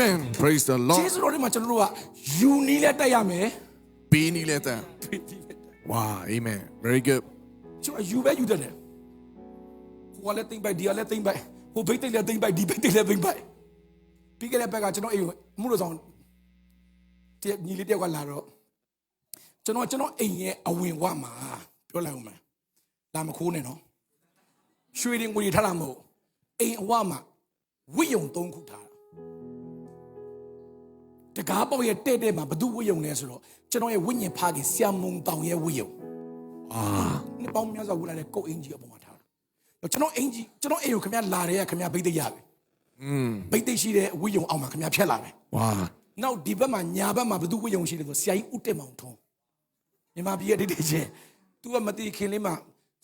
Amen Praise the Lord ကျေးဇူးတော်တွေမှာကျွန်တော်တို့ကယူနီးလက်တက်ရမယ်ပေးနီးလက်တက် Wow Amen Very good ကျွန်တော်ယူပဲယူတယ်ဟိုကလည်းတိမ့်ပိုက်ဒီကလည်းတိမ့်ပိုက်ဟိုဘိတ်တိတ်လည်းတိမ့်ပိုက်ဒီဘိတ်တိတ်လည်းတိမ့်ပိုက်ပြီးခဲ့တဲ့ဘက်ကကျွန်တော်အိမ်မှုလို့ဆောင်တည့်ညီလေးတယောက်ကလာတော့ကျွန်တော်အိမ်ရဲ့အဝင်ဝမှာပြောလိုက်ဦးမယ်လာမခိုးနဲ့နော်ရွှေရင်ငွေထားတာမဟုတ်အိမ်အဝမှာဝိယုံ3ခုထားတကားပေါက်ရဲ့တဲ့မှာဘသူဝိယုံလဲဆိုတော့ကျွန်တော်ရဲ့ဝိညာဉ်ဖခင်ဆ iam မုံတောင်ရဲ့ဝိယုံနှစ်ပေါင်းများစွာဝလာတဲ့ကုတ်အင်ကြီးအပေါ်မှာထားတာကျွန်တော်အိမ်ကိုခင်ဗျာလာတယ်ခင်ဗျာဘိတ်သိက်ရပြီဘိတ်သိက်ရှိတဲ့ဝိယုံအောက်မှာခင်ဗျာဖြတ်လာတယ်ဝါနောက်ဒီဘက်မှာညာဘက်မှာဘသူဝိယုံရှိတယ်ဆိုဆရာကြီးဦးတက်မောင်ထုံးမြန်မာပြည်ရဲ့ဒိတ်တဲ့ချင်း तू ကမတိခင်လေးမှာ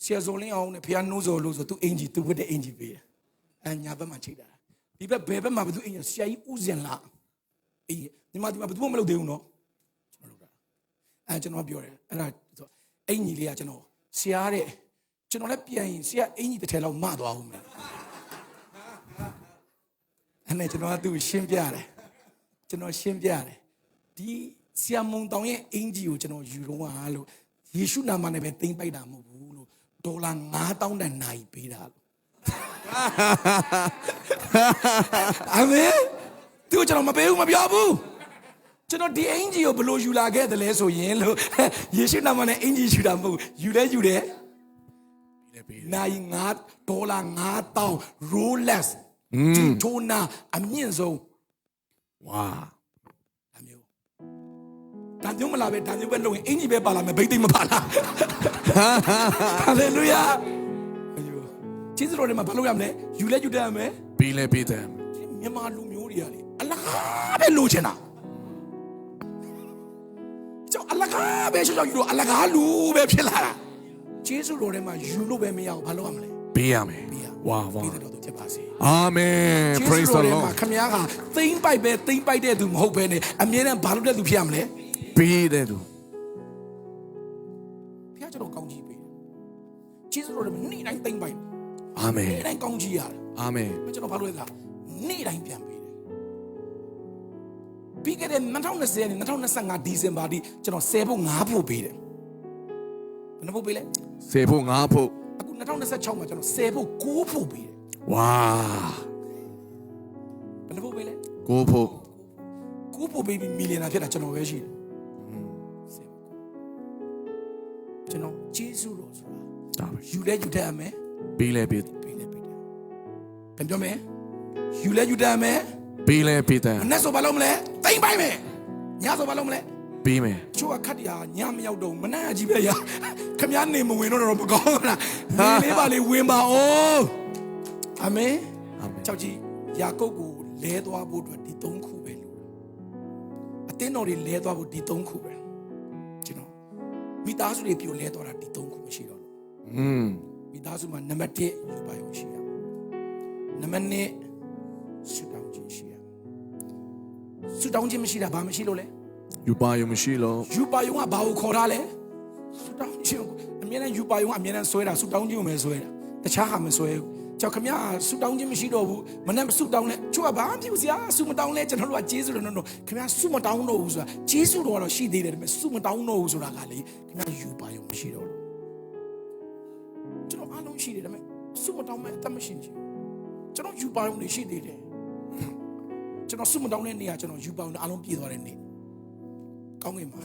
ဆရာစုံလင်းအောင်နဲ့ဖះနှိုးစော်လို့ဆို तू အင်ကြီး तू ဝတ်တဲ့အင်ကြီးပေးတယ်အညာဘက်မှာချိတ်တာဒီဘက်ဘယ်ဘက်မှာဘသူအင်ကြီးဆရာကြီးဦးစင်လာအေးဒီမှာဘသူမှမလုပ်သေးဘူးနော်ကျွန်တော်လုပ်တာကျွန်တော်ပြောတယ်အဲ့ဒါအင်ကြီးလေးကကျွန်တော်ဆရာတဲ့ကျွန်တော်လည်းပြန်ရင်ဆရာအင်ကြီးတစ်ထည်လောက်မသွားဘူးမယ်အဲ့နဲ့ကျွန်တော်ကသူ့ရှင်းပြတယ်ဒီဆရာမုံတောင်ရဲ့အင်ကြီးကိုကျွန်တော်ယူတော့ဟာလို့ယေရှုနာမနဲ့ပဲသိမ့်ပိုက်တာမဟုတ်ဘူးလို့ဒေါ်လာ9000တန်နိုင်ပေးတာလို့အာမင်သူကျွန်တော်မပေးဘူးမပြောဘူးကျွန်တော်ဒီအင်ဂျီကိုဘယ်လိုယူလာခဲ့တယ်လဲဆိုရင်လို့ယေရှုနာမနဲ့အင်ဂျီယူတာမဟုတ်ယူတယ်နိုင်ဒေါ်လာ9000 Rolex ဒီထိုးနာအမြင့်ဆုံးဝါဒါမျိုးမလာပဲဒါမျိုးပဲလုပ်ရင်အင်ဂျီပဲပါလာမယ်ဘိတ်သိမ့်မပါလားဟာလေလုယာကျေးဇူးတော်တွေမှာဘာလုပ်ရမလဲယူလဲယူတတ်ရမယ်ပေးလဲပေးတယ်မြန်မာလူမျိုးတွေကလေအလကားပဲလိုချင်တာကျောင်းအလကားပဲရှောက်ယူလို့အလကားလူပဲဖြစ်လာတာကျေးဇူးတော်တွေမှာယူလို့ပဲမရဘူးဘာလုပ်ရမလဲပေးရမယ်ဝါပေးတဲ့တော်သူဖြစ်ပါစေအာမင် Praise the Lord ခမည်းကသိမ့်ပိုက်တဲ့သူမဟုတ်ဘဲနဲ့အမြဲတမ်းဘာလုပ်တဲ့သူဖြစ်ရမလဲပေးတဲ့သူဘုရားကျွန်တော်ကောင်းကြီးပေးတယ်ကျေးဇူးတော်တွေနေ့တိုင်းသိမ့်ပိုက်အာမင်နေ့တိုင်းကောင်းကြီးရတယ်အာမင်ကျွန်တော်ဘာလို့လဲလားနေ့တိုင်းပြန်ပေးတယ်ပြီးခဲ့တဲ့2020နဲ့2025ဒီဇင်ဘာဒီကျွန်တော်10ဖို့9ဖို့ပေးတယ်ဘယ်နှဖို့ပေးလဲ10ဖို့9ဖို့အခု 2026မှာကျွန်တော်10ဖို့9ဖို့ပေးတယ် ဝါ ဘယ်နှဖို့ပေးလဲ ကိုဖို့ 9ဖို့ပေးပြီးမီလီယံနာဖြစ်တာကျွန်တော်ပဲရှိတယ်ကျွန်တော်ဂျေဇုတော်ဆိုတာ ဒါပဲ ယူလဲယူတတ်ရမယ် ပေးလဲပေး ပေးလဲပေးတယ်ပြန်ပြောမယ်ယူလဲယူတတ်ရမယ် ပေးလဲပေးတယ် မနေ့ဆိုဘာလုပ်မလဲတိမ်ပိုင်းမယ်ညဆိုဘာလုပ်မလဲ ပေးမယ် ချိုးကခတ်တရားညမရောက်တော့မနေ့ကကြီးပဲရခမည်းနေမဝင်တော့မကောင်းဘူးလားနေလေးပါလေးဝင်ပါအောင်အာမင် အာမင် ကြောက်ကြီးယာကုပ်ကိုလဲသွားဖို့အတွက်ဒီ3ခုပဲလို့အတင်းတော်တွေလဲသွားဖို့ဒီ3ခုပဲကျွန်တော်မိသားစုတွေပြိုလဲသွားတာဒီ3ခုမရှိတော့ဘူး မိသားစုမှာနံပါတ်1ယူပါရုံရှိရနံပါတ်2ဆူတောင်းခြင်းရှိရဆူတောင်းခြင်းမရှိတာဘာမရှိလို့လဲ ယူပါယုံမရှိလို့ ယူပါယုံကဘာကိုခေါ်တာလဲဆူတောင်းခြင်းအမြဲတမ်းယူပါယုံကအမြဲတမ်းဆွဲတာဆူတောင်းခြင်းကိုပဲဆွဲတာတခြားဟာမဆွဲဘူးကြောက်ခမရဆူတောင်းခြင်းမရှိတော့ဘူးမနဲ့ဆူတောင်းလဲချို့ကဘာမှမဖြစ်ဘူးဆရာဆူမတောင်းလဲကျွန်တော်တို့ကဂျေဇုတော်နော်ခမရဆူမတောင်းတော့ဘူးဆိုတာဂျေဇုတော်ကတော့ရှိသေးတယ်ဒါပေမဲ့ဆူမတောင်းတော့ဘူးဆိုတာကလေခမရယူပါယုံမရှိတော့လို့ကျွန်တော်အားလုံးရှိတယ်ဒါပေမဲ့ဆူမတောင်းမဲ့အသက်မရှိဘူးကျွန်တော်ယူပါယုံနေရှိသေးတယ်ကျွန်တော်ဆူမတောင်းတဲ့နေ့ကကျွန်တော်ယူပါယုံအားလုံးပြည့်သွားတဲ့နေ့ကောင်းကင်မှာ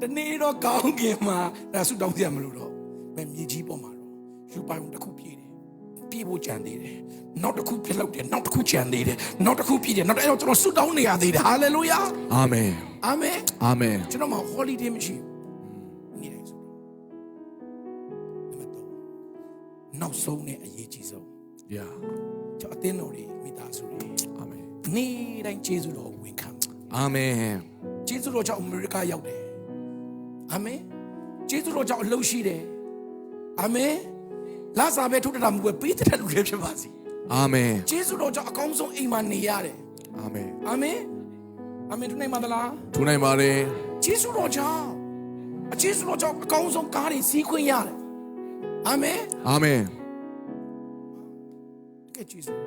တနေ့တော့ကောင်းကင်မှာဒါဆူတောင်းကြမလို့တော့မဲ့မြေကြီးပေါ်မှာတော့ယူပါယုံတစ်ခုပြည့်တယ်ပြည့်ဖို့ကြံသေးတယ်နောက်တစ်ခုပြလောက်တယ်နောက်တစ်ခုကြံသေးတယ်နောက်တစ်ခုပြည့်တယ်နောက်အဲ့တော့ကျွန်တော်ဆူတောင်းနေရသေးတယ်ဟာလေလုယာ အာမင် အာမင် အာမင် ကျွန်တော်မှာ holiday မရှိဘူးနေ့တိုင်းဆူတောင်းနံပါတ်3နောက်ဆုံးနဲ့အရေးကြီးဆုံး ယာ ကျွန်တော်အသင်းတော်တွေမိသားစုတွေ အာမင် နေ့တိုင်းကျေးဇူးတော်ဝင်ခံပါ အာမင် ကျေးဇူးတော်ကြောင့်အမေရိကရောက်တယ်အာမင်ကျေးဇူးတော်ကြောင့်အလုပ်ရှိတယ်အာမင်လာစားပဲထုတ်တာမဟုတ်ပဲပေးတဲ့လူတွေဖြစ်ပါစေ အာမင် ကျေးဇူးတော်ကြောင့်အကောင်းဆုံးအိမ်မှာနေရတယ် အာမင် အာမင်အာမင်သူနိုင်မသလား ထူနိုင်ပါတယ် ကျေးဇူးတော်ကြောင့်အကျေးဇူးတော်ကြောင့်အကောင်းဆုံးကားတွေစီးခွင့်ရတယ်အာမင် အာမင် ကဲကျေးဇူး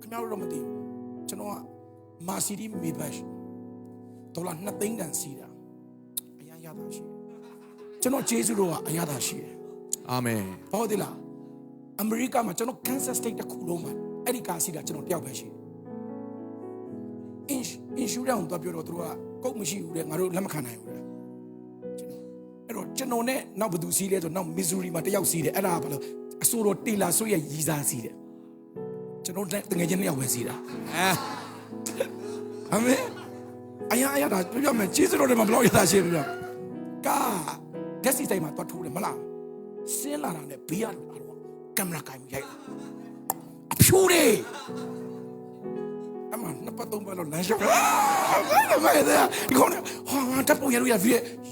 ခင်ဗျားတို့မသိဘူးကျွန်တော်ကမာစီဒီမေဘတ်ဒေါ်လာ2သိန်းတန်စီးတာအရာရတာရှိတယ်ကျွန်တော်ကျေးဇူးတော်ကအရာတာရှိတယ် အာမင် ဘာလို့ဒီလားအမေရိကမှာကျွန်တော် Kansas State တစ်ခုလုံးမှာအဲ့ဒီကားစီးတာကျွန်တော်တယောက်ပဲရှိတယ် insurance တော့ပြောတော့သူတို့ကကုတ်မရှိဘူးတဲ့ငါတို့လက်မခံနိုင်ဘူးတဲ့ကျွန်တော်အဲ့တော့ကျွန်တော်နဲ့နောက်ဘယ်သူစီးလဲဆိုနောက် Missouri မှာတယောက်စီးတယ်အဲ့ဒါကဘာလို့အဆိုတော်တေလာဆိုရဲ့ရီစာစီးတယ်ကျွန်တော်တငယ်ချင်းနှစ်ယောက်ပဲစီးတာအာမင်အရာတာပြောမယ်ကျေးဇူးတော်တွေမှာဘလောက်ရတာရှိပြီလားကာဓာတ်စီတိုင်းမှာတွတ်ထိုးတယ်မလားဆင်းလာတာနဲ့ဘေးရလို့တော့ကင်မရာကိုင်ရိုက်အဖြူတွေအမနှစ်ပတ်သုံးပတ်တော့လမ်းလျှောက်မဲတဲ့ဒီကောင်ဟာတပ်ပုံရလို့ရပြီ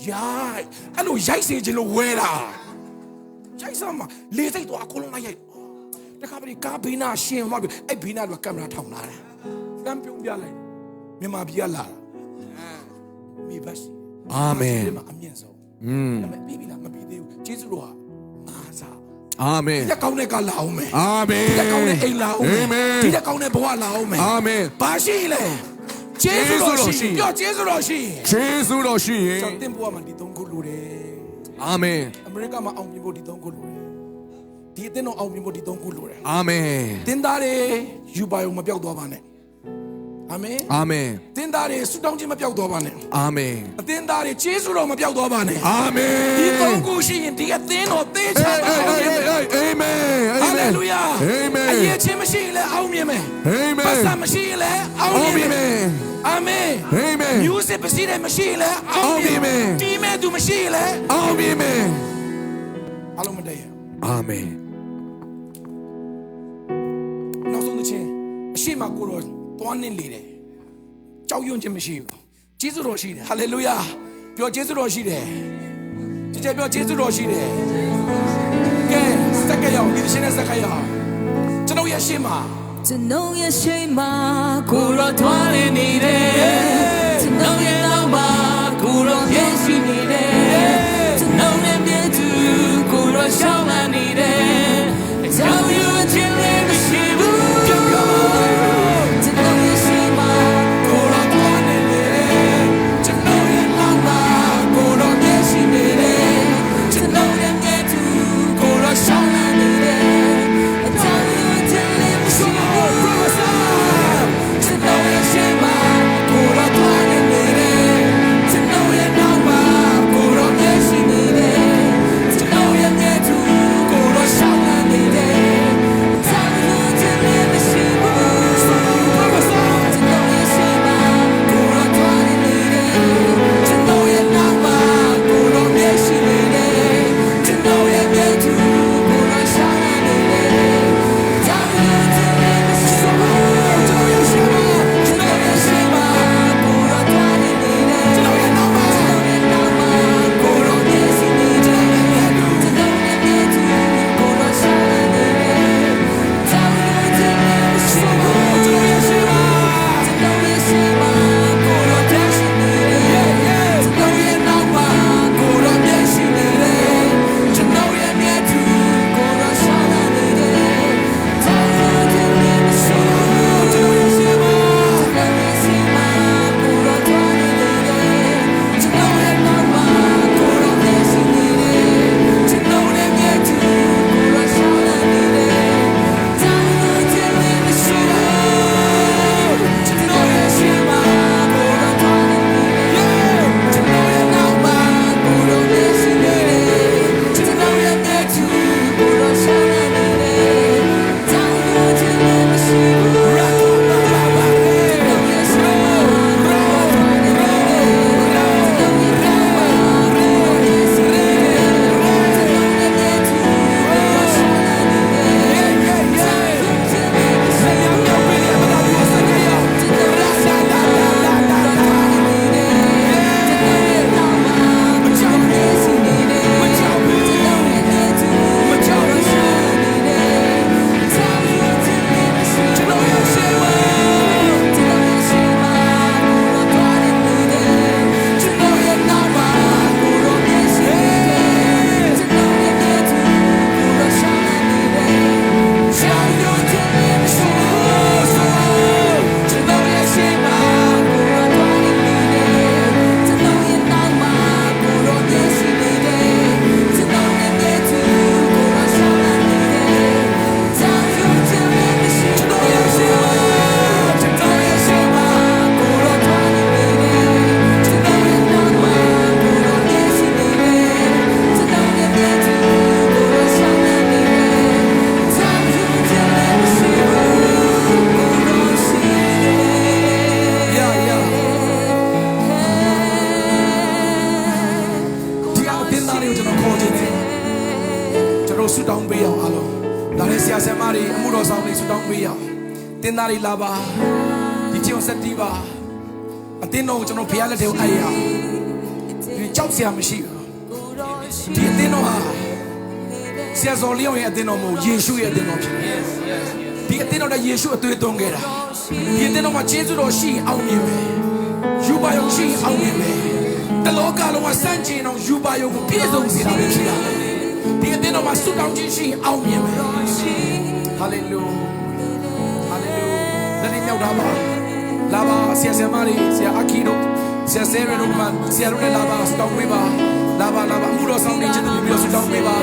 ရိုက်အဲ့လိုရိုက်စေခြင်းလို့ဝဲတာရိုက်စမ်းမလေစိတ်တော့အကုန်လုံးလိုက်ရိုက်တခါပြီးကားဘေးနာရှင်းသွားပြီအဲ့ဘေးနာကကင်မရာထောင်လာတယ်လမ်းပြုံးပြလိုက်မြန်မာပြည်ကလာမိဘစီ အာမင် အမြင့်ဆုံးဒါပေမဲ့ပြီးပြီလားမပြီးသေးဘူးကျေးဇူးတော်ကငါးစား အာမင် ဒီကောင်းတဲ့ကလာအောင်မယ် အာမင် ဒီကောင်းတဲ့အိမ်လာအောင်မယ် အာမင် ဒီကောင်းတဲ့ဘဝလာအောင်မယ် အာမင် ဘာရှိလဲကျေးဇူးတော်ရှိပြောကျေးဇူးတော်ရှိ ဂျေဇုတော်ရှိရင် ကျွန်တော်တင်ဘဝမှာဒီ3ခုလိုတယ် အာမင် အမေရိကမှာအောင်မြင်ဖို့ဒီ3ခုလိုတယ်ဒီအသင်းတော်အောင်မြင်ဖို့ဒီ3ခုလိုတယ် အာမင် တင်သားတွေယူပါရုံမပြောက်သွားပါနဲ့အာမင် အာမင် တင်သားတွေဆူတောင်းခြင်းမပြောက်သွားပါနဲ့ အာမင် အသင်းသားတွေကျေးဇူးတော်မပြောက်သွားပါနဲ့ အာမင် ဒီ3ခုရှိရင်ဒီအသင်းတော်သေချာအောင်မြင်မယ် အာမင် ဟာလေလုယာ အာမင် အရေးချင်းမရှိရင်လည်းအောင်မြင်မယ် အာမင် ပတ်စံမရှိရင်လည်းအောင်မြင်မယ်အာမင် အာမင် music မရှိတဲ့မရှိရင်လည်းအောင်မြင်မယ်တီးမဲ့သူမရှိရင်လည်း အောင်မြင်မယ် အားလုံးမတည့်ရ အာမင် နောက်ဆုံးတစ်ချင်းအရှိမကိုတော့တွန်းနေလေတယ်ကြောက်ရွံ့ခြင်းမရှိဘူးကျေးဇူးတော်ရှိတယ်ဟာလေလုယာပြောကျေးဇူးတော်ရှိတယ်ကြည်ကြပြောကျေးဇူးတော်ရှိတယ်ကဲစက္ကရောက်ဒီရှင်းတဲ့စက္ကရောက်ကျွန်တော်ရဲ့ရှေ့မှာ ကျွန်ုပ်ရဲ့ရှိမှကိုရောထွားနေနေတယ်ကျွန်ုပ်ရဲ့နောက်မှာကိုရောပြည့်ရှိနေတယ်ကျွန်ုပ်ရဲ့မြတ်သူကိုရောရှောင်းလာနေတယ်အကြောင်းရင်းချင်းလည်းမရှိဘူးကျွန်ုပ်ရဲ့ရှိမှကိုရောထွားနေနေတယ်ကျွန်ုပ်ရဲ့နောက်မှာကိုရောပြည့်ရှိနေတယ် တင်းသားတွေကိုကျွန်တော်ခေါ်ခြင်းတယ်ကျွန်တော်ဆူတောင်းပေးအောင်အားလုံးဒါနဲ့ဆရာဆရာမတွေအမှုတော်ဆောင်တွေဆူတောင်းပေးအောင်တင်းသားတွေလာပါဒီချင်းကိုဆက်တီးပါအတင်းတော်ကိုကျွန်တော်ဖျားလက်တွေကိုအဲ့ရအောင်ဒီကြောက်စရာမရှိဘူးဒီအတင်းတော်ဟာဆရာဇော်လျောင်းရဲ့အတင်းတော်မဟုတ်ယေရှုရဲ့အတင်းတော်ဖြစ်တယ်ဒီအတင်းတော်ကယေရှုအသွေးသွင်းခဲ့တာဒီအတင်းတော်မှာယေရှုတော်ရှိအောင်မြင်မယ်ယူပါယုံရှိအောင်မြင်မယ်တလောကလုံးကစန့်ကျင်အောင်ယူပါယုံကိုပြည့်စုံစေတာပဲဖြစ်တာဒီအတင်းတော်မှာဆုတောင်းခြင်းရှိအောင်မြင်မယ်ဟာလေလုဟာလေလုလက်နဲ့မြောက်တာပါလာပါဆရာဆရာမတွေဆရာအခီတို့ဆရာဆဲရတို့မှဆရာတို့လည်းလာပါဆုတောင်းပေးပါလာပါလာပါအမှုတော်ဆောင်နေခြင်းတွေပြီးတော့ဆုတောင်းပေးပါ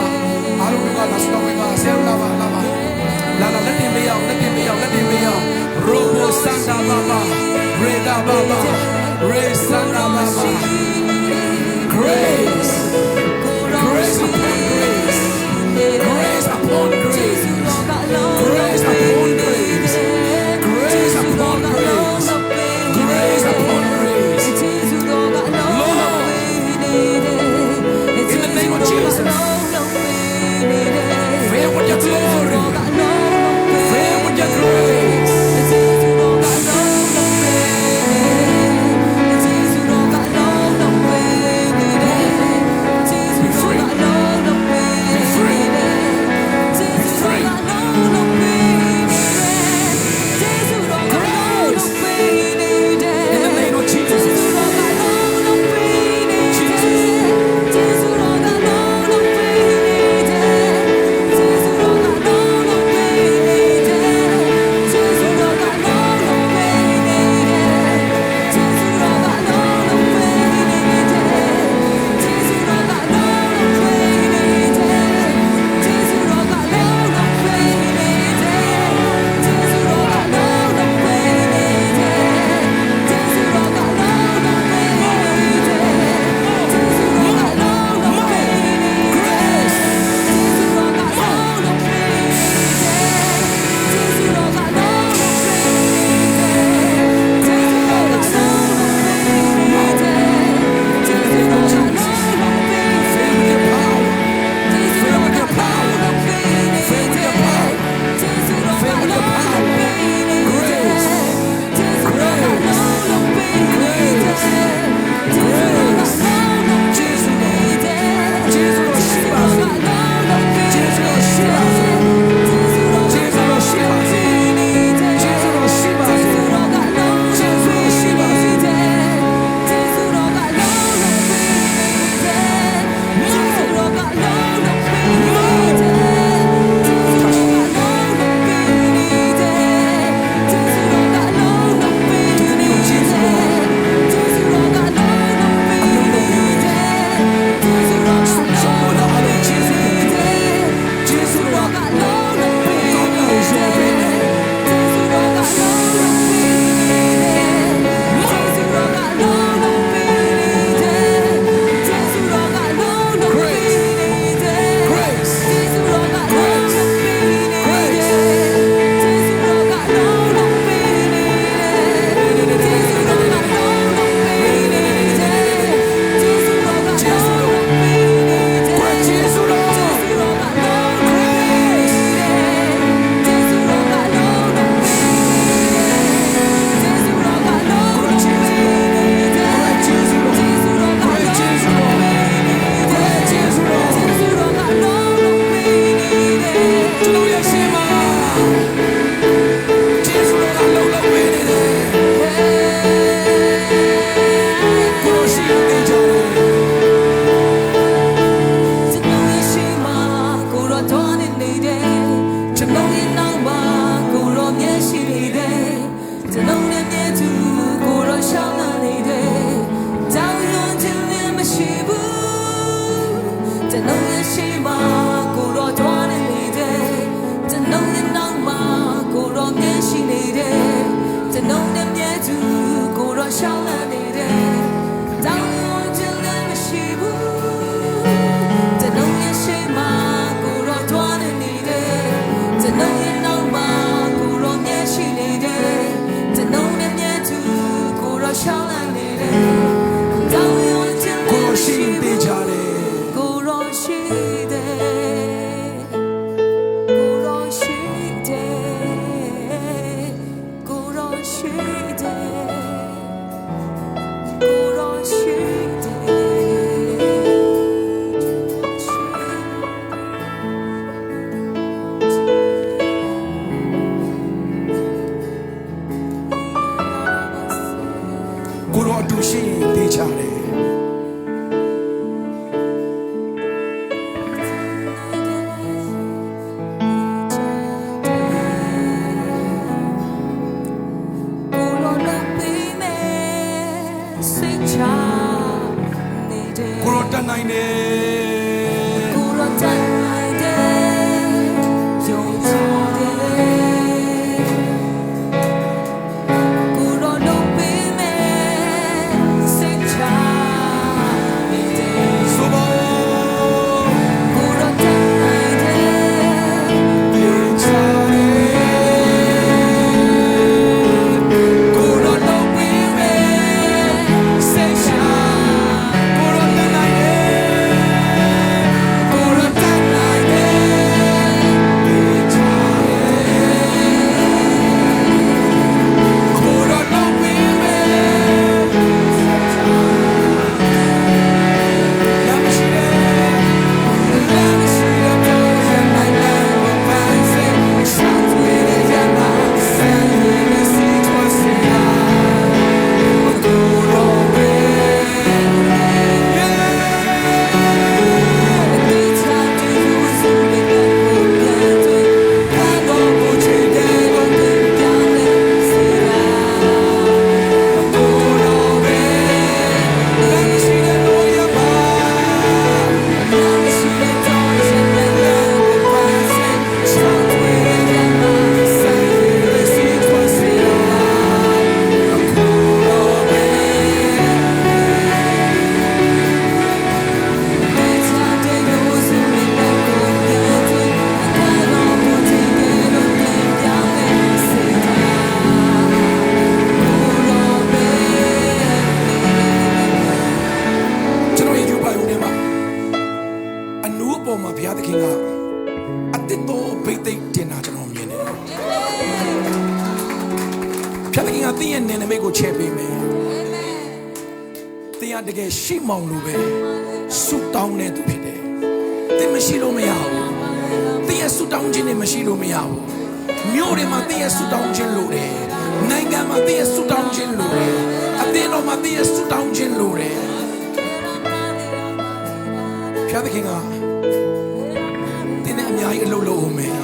အားလုံးကလာဆုတောင်းပေးပါဆရာတို့လာပါလာပါလာလာလက်တင်ပေးအောင်လက်တင်ပေးအောင်လက်တင်ပေးအောင်ရိုဘိုစန်တာဘာဘာရေဒါဘာဘာရေစန်တာဘာဘာ grace grace upon grace grace upon grace grace upon grace grace upon grace grace upon grace Lord in the name of Jesus fill with your glory fill with your grace ကိုယ်တော်တိုင်းနိုင်တယ်ယုံကြည်တယ်ကိုယ်တော်လုပ်ပေးမယ်စိတ်ချနေတယ်ဆိုပါကိုယ်တော်တိုင်းနိုင်တယ်ယုံကြည်တကယ်ရှိမောင်လို့ပဲဆုတောင်းနေသူဖြစ်တယ်။သင်မရှိလို့မရဘူး။သင်ရဲ့ဆုတောင်းခြင်းနဲ့မရှိလို့မရဘူး။မြို့တွေမှာသင်ရဲ့ဆုတောင်းခြင်းလိုတယ်။နိုင်ငံမှာသင်ရဲ့ဆုတောင်းခြင်းလိုတယ်။အသင်းတော်မှာသင်ရဲ့ဆုတောင်းခြင်းလိုတယ်။ဖျားသခင်ကသင်နဲ့အများကြီးအလုပ်လုပ်အောင်မယ်။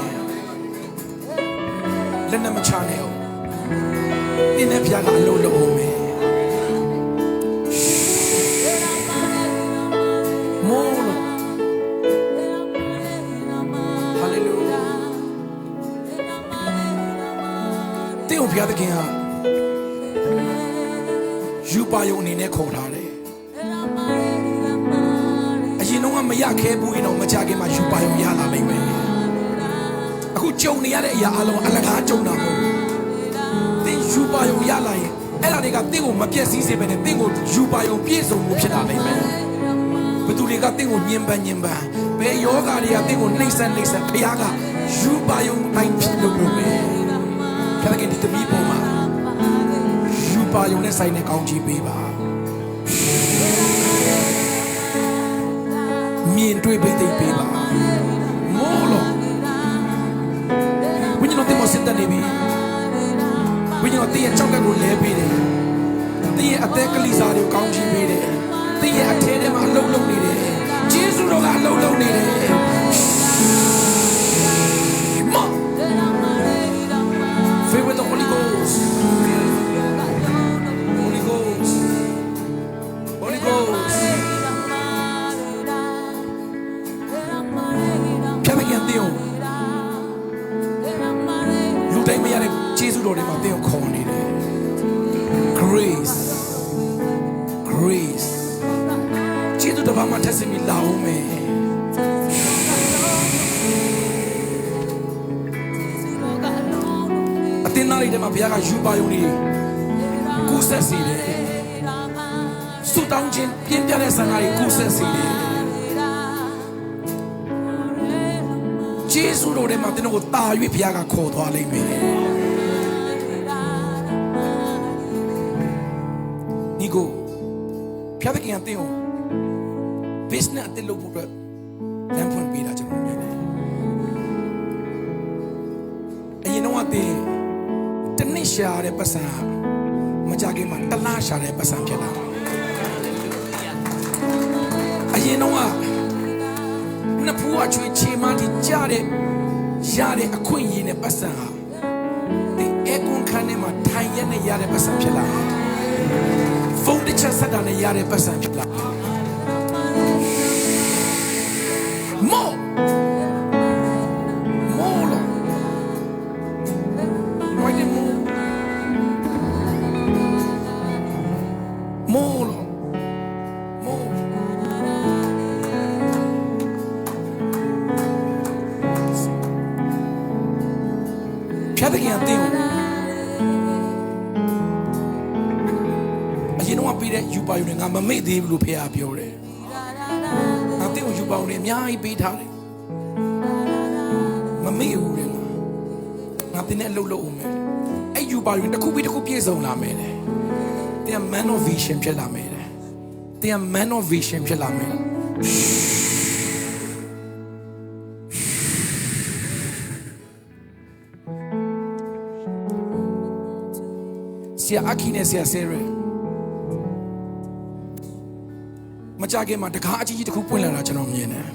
လက်နဲ့မချနဲ့အောင်။သင်နဲ့ဖျားကအလုပ်လုပ်အောင်မယ်။ဘုရားသခင်ကယူပါယုံအနေနဲ့ခေါ်ထားတယ်အရင်တော့မရခဲဘူးရင်တော့မကြခင်မှာယူပါယုံရလာလိမ့်မယ်အခုကြုံနေရတဲ့အရာအလုံးအလကားကြုံတာမဟုတ်သင်ယူပါယုံရလာရင်အဲ့ဒါတွေကသင်ကိုမပြည့်စည်စေပဲနဲ့သင်ကိုယူပါယုံပြည့်စုံမှုဖြစ်လာလိမ့်မယ်ဘသူတွေကသင်ကိုညင်ပန်းဘယ်ယောဂါတွေကသင်ကိုနှိမ့်ဆက်ဘုရားကယူပါယုံတိုင်းဖြစ်လို့ပဲဘုရားကဒီတမီးပေါ်မှာယူပါယုံနဲ့ဆိုင်နဲ့ကောင်းချီးပေးပါမြင်တွေ့ပေးသိပေးပါမို့လို့ဝိညာဉ်တော်တင်မစတဲ့နေပြီဝိညာဉ်တော်ရဲ့ကြောက်ကကိုလဲပေးတယ်တင်းရဲ့အသက်ကလေးစားတွေကိုကောင်းချီးပေးတယ်တင်းရဲ့အထဲထဲမှာအလုံးလုံးနေတယ်ဂျေဇုတော်ကအလုံးလုံးနေတယ်Fill with the Holy Ghost. Holy Ghost. Holy Ghost. ဖြတ်ပြန်တင်လူတိုင်းမရတဲ့ကျေးဇူးတော်တွေမှာတင်ကိုခေါ်နေတယ် Grace. Grace. ကျေးဇူးတော်မှာထက်စင်ပြီးလာအောင်မယ်တင်းသားလေးတွေမှာဘုရားကယူပါယုံနေကူးဆက်စေတယ်ဆူတောင်းခြင်းပြင်းပြတဲ့ဆန္ဒတွေကူးဆက်စေတယ်ဂျေဇုတော်တွေမှာတင်းတို့ကိုတာ၍ဘုရားကခေါ်သွားလိမ့်မယ်ဒီကိုဘုရားသခင်ကတင်းကို business အတက်လို့ဖို့အတွက်လမ်းဖွင့်ပေးတာကျွန်တော်မြင်တယ်အရင်တော့တင်းတနစ်ရှာတဲ့ပတ်စံမကြခင်မှာတလားရှာတဲ့ပတ်စံဖြစ်လာအရင်တော့နှစ်ဖူးအချွေချေမတီကြားတဲ့ရတဲ့အခွင့်အရေးနဲ့ပတ်စံဟာဒီအကွန်ခန်းထဲမှာထိုင်ရတဲ့ရတဲ့ပတ်စံဖြစ်လာဖုန်းတစ်ချက်ဆက်တာနဲ့ရတဲ့ပတ်စံဖြစ်လာ တ်တဲ့ခင်အတင်းကိုအရင်တော့ပေးတဲ့ယူပါယူနေငါမမေ့သေးဘူးလို့ဖေကပြောတယ်ငါတင်းကိုယူပါယူနေအများကြီးပေးထားတယ်မမေ့ဘူးလေငါတင်းနဲ့လှုပ်အောင်မယ်အဲ့ယူပါယူတစ်ခုပြီးတစ်ခုပြည့်စုံလာမယ်တဲ့တင်းက man of vision ဖြစ်လာမယ်တဲ့တင်းက man of vision ဖြစ်လာမယ်ဆရာအခီနဲ့ဆရာဆဲရဲမကြခင်မှာတကားအကြီးကြီးတစ်ခုပွင့်လာတာကျွန်တော်မြင်တယ်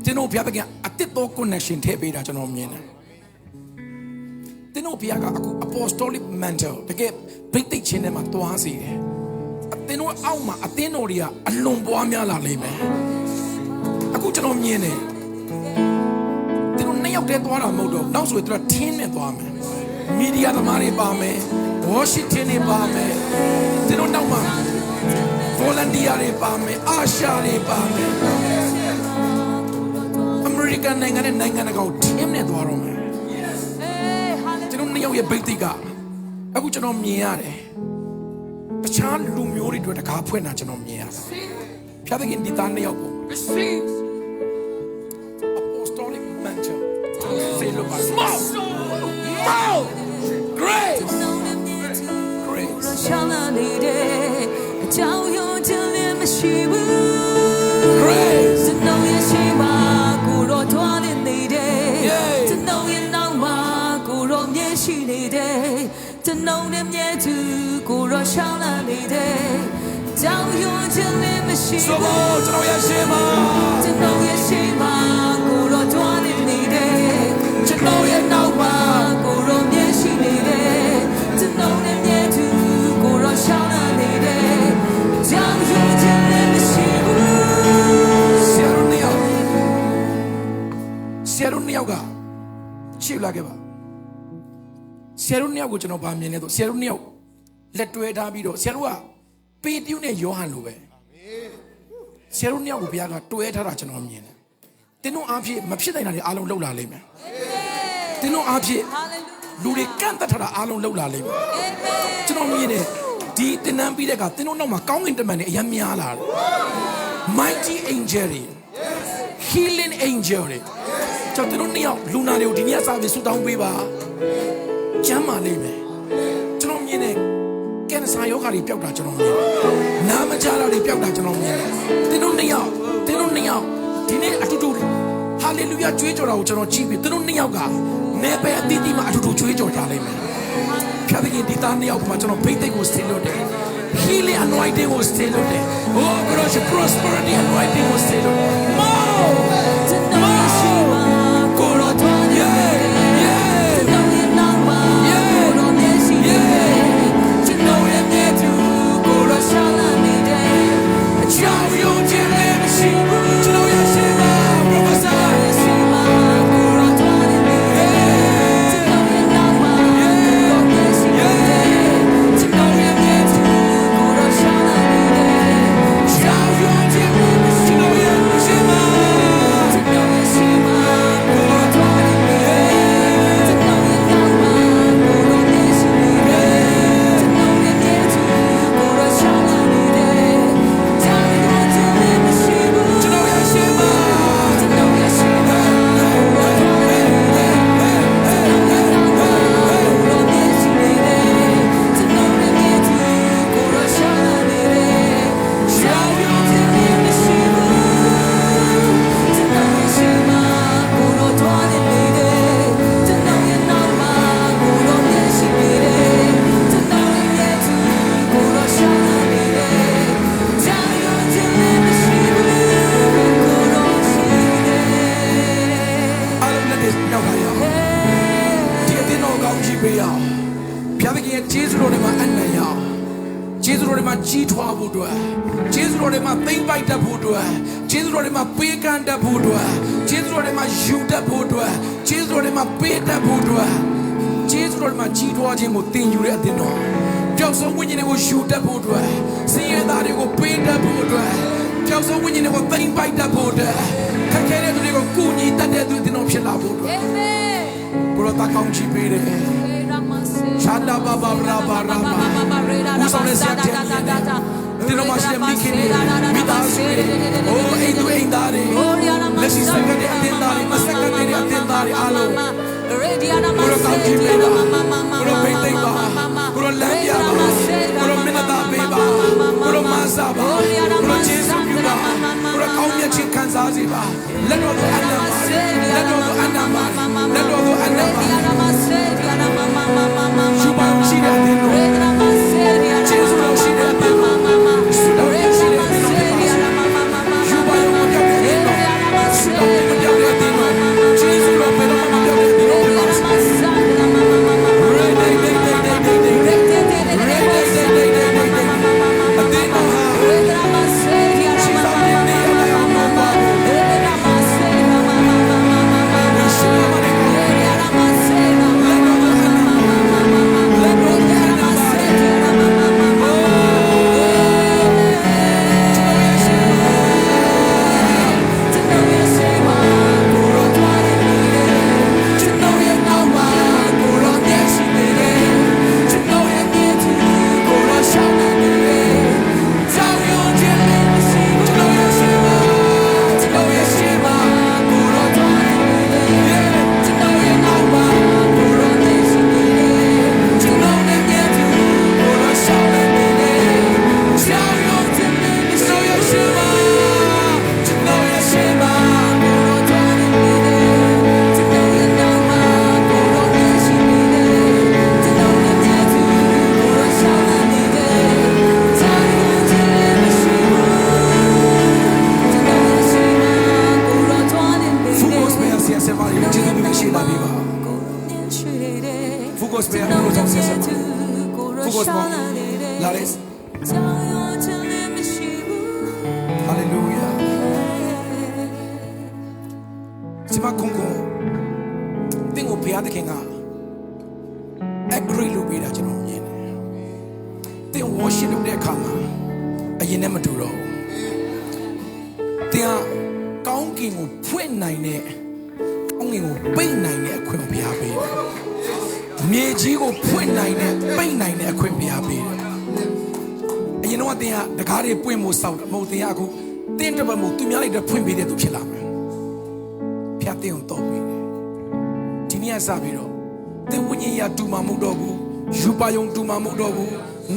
တင်းတို့ဘုရားကအတစ်တော် connection ထည့်ပေးတာကျွန်တော်မြင်တယ်တင်းတို့ဘုရားကအခု apostolic mantle တကယ်ဗိတ်သိက်ချင်းထဲမှာတွားစီတယ်အတင်းတို့အောက်မှာအတင်းတော်တွေကအလွန်ပွားများလာလိမ့်မယ်အခုကျွန်တော်မြင်တယ်တင်းတို့နှစ်ယောက်တည်းသွားတာမဟုတ်တော့နောက်ဆိုရင်သူက team နဲ့သွားမယ်မီဒီယာသမားတွေပါမယ် Washington တွေပါမယ်ဒီလိုနောက်မှာ volunteer တွေပါမယ်အာရှာတွေပါမယ်အမေရိကန်နိုင်ငံနဲ့နိုင်ငံတကာကို team နဲ့သွားတော့မယ်ကျွန်တော်နှစ်ယောက်ရဲ့ဗိတ်တိတ်ကအခုကျွန်တော်မြင်ရတယ်တခြားလူမျိုးတွေတို့တကားဖွင့်တာကျွန်တော်မြင်ရတယ်ဖျားတဲ့ခင်ဒီသားနှစ်ယောက်ကို receive apostolic mantle say look at small grace grace ရှောင်းလာနေတဲ့grace အကြောင်းရောချင်လည်းမရှိဘူးစနှုံးရဲ့ရှိမှကိုတော့ထွားနေတယ်စနှုံးရဲ့နောက်မှာကိုတော့မျက်ရှိနေတယ်စနှုံးနဲ့မျက်သူကိုတော့ရှောင်းလာနေတယ်ကြောင်ရောချင်လည်းမရှိဘူးကျွန်တော်ရဲ့ရှိမှကိုတော့ထွားနေတယ်စနှုံးရဲ့နောက်မှာကိုတော့မျက်ရှိနေတယ်စနှုံးနဲ့မျက်သူကိုတော့ရှောင်းလာနေတယ်ကြောင်ရောချင်လည်းမရှိဘူးဆရာတို့နှစ်ယောက်ကချစ်လာခဲ့ပါဆရာတို့နှစ်ယောက်ကိုကျွန်တော်ဗာမြင်နေတော့ဆရာတို့နှစ်ယောက်လက်တွဲထားပြီးတော့ဆရာတို့ကပေတရုနဲ့ယောဟန်လိုပဲဆရာတို့နှစ်ယောက်ကိုဘုရားကတွဲထားတာကျွန်တော်မြင်တယ်တင်းတို့အားဖြင့်မဖြစ်နိုင်တာတွေအားလုံးလှုပ်လာလိမ့်မယ်တင်းတို့အားဖြင့်လူတွေကန့်သက်ထားတာအားလုံးလှုပ်လာလိမ့်မယ်ကျွန်တော်မြင်တယ်ဒီတင်နန်းပြီးတဲ့ကတင်းတို့နောက်မှာကောင်းကင်တမန်တွေအများများလာတယ် mighty angel တွေ healing angel တွေကျွန်တော်တို့နှစ်ယောက်လူနာတွေကိုဒီနေ့စားပြီးဆူတောင်းပေးပါကျမ်းမာလိမ့်မယ်ကျွန်တော်မြင်တယ်ကင်ဆာယောဂါတွေပျောက်တာကျွန်တော်မြင်တယ်နာမကျတာတွေပျောက်တာကျွန်တော်မြင်တယ်တင်းတို့နှစ်ယောက်ဒီနေ့အတူတူဟာလေလုယာကြွေးကြော်တာကိုကျွန်တော်ကြည့်ပြီးတင်းတို့နှစ်ယောက်ကနေပယ်အတိအမှာအတူတူကြွေးကြော်ကြလိမ့်မယ်ဖျားတဲ့ဒီသားနှစ်ယောက်မှာကျွန်တော်ဘိတ်သိက်ကိုစတင်လို့တယ် healing anointing ကိုစတင်လို့တယ် oh God prosperity anointing ကိုစတင်လို့ကြီးထွားဖို့အတွက်ကျေးဇူးတော်တွေမှာသိမ့်ပိုက်တတ်ဖို့အတွက်ကျေးဇူးတော်တွေမှာပေးကမ်းတတ်ဖို့အတွက်ကျေးဇူးတော်တွေမှာယူတတ်ဖို့အတွက်ကျေးဇူးတော်တွေမှာပေးတတ်ဖို့အတွက်ကျေးဇူးတော်တွေမှာကြီးထွားခြင်းကိုသင်ယူတဲ့အသင်းတော်ပျောက်ဆုံးဝိညာဉ်တွေကိုယူတတ်ဖို့အတွက်စင်ရသားတွေကိုပေးတတ်ဖို့အတွက်ပျောက်ဆုံးဝိညာဉ်တွေကိုသိမ့်ပိုက်တတ်ဖို့အတွက်ခက်ခဲတဲ့သူတွေကိုကူညီတတ်တဲ့သူအသင်းတော်ဖြစ်လာဖို့အတွက်အာမင်ဘုရားတခါ ကောင်းချီးပေးတယ်ရှာတာဘာဘာရာဘာရာဘာဦးဆောင်တဲ့ဆရာတဲ့ဒီလိုမှရှိတဲ့မိခင်တွေမိသားစုတွေအိုးအိမ်သူအိမ်သားတွေလက်ရှိစက္ကန့်တဲ့အတင်းသားတွေမစက္ကန့်တွေအတင်းသားတွေအားလုံးကိုရောကောင်းချီးပေးပါကိုရောဖိတ်သိမ့်ပါကိုရောလမ်းပြပါကိုရောမင်းသားပေးပါကိုရောမဆာပါကိုရောကျေးဇူးပြုပါကိုရောကောင်းမြတ်ခြင်းခံစားစေပါလက်တော်ကိုအနံ့ပါလက်တော်ကိုအနံ့ပါလက်တော်ကိုအနံ့ပါယူပါရှိတဲ့အတင်းတော်ကျေးဇူးတော်ရှိတဲ့အတင်းတော်ဆုတော်ရှိတဲ့အတင်းတော်ယူပါရောမပြောင်းတဲ့အတင်းတော်ဆုတော်မပြောင်းတဲ့အတင်းတော်ကျေးဇူးတော်ဘယ်တော့မှမပြောင်းတဲ့အတင်းတော်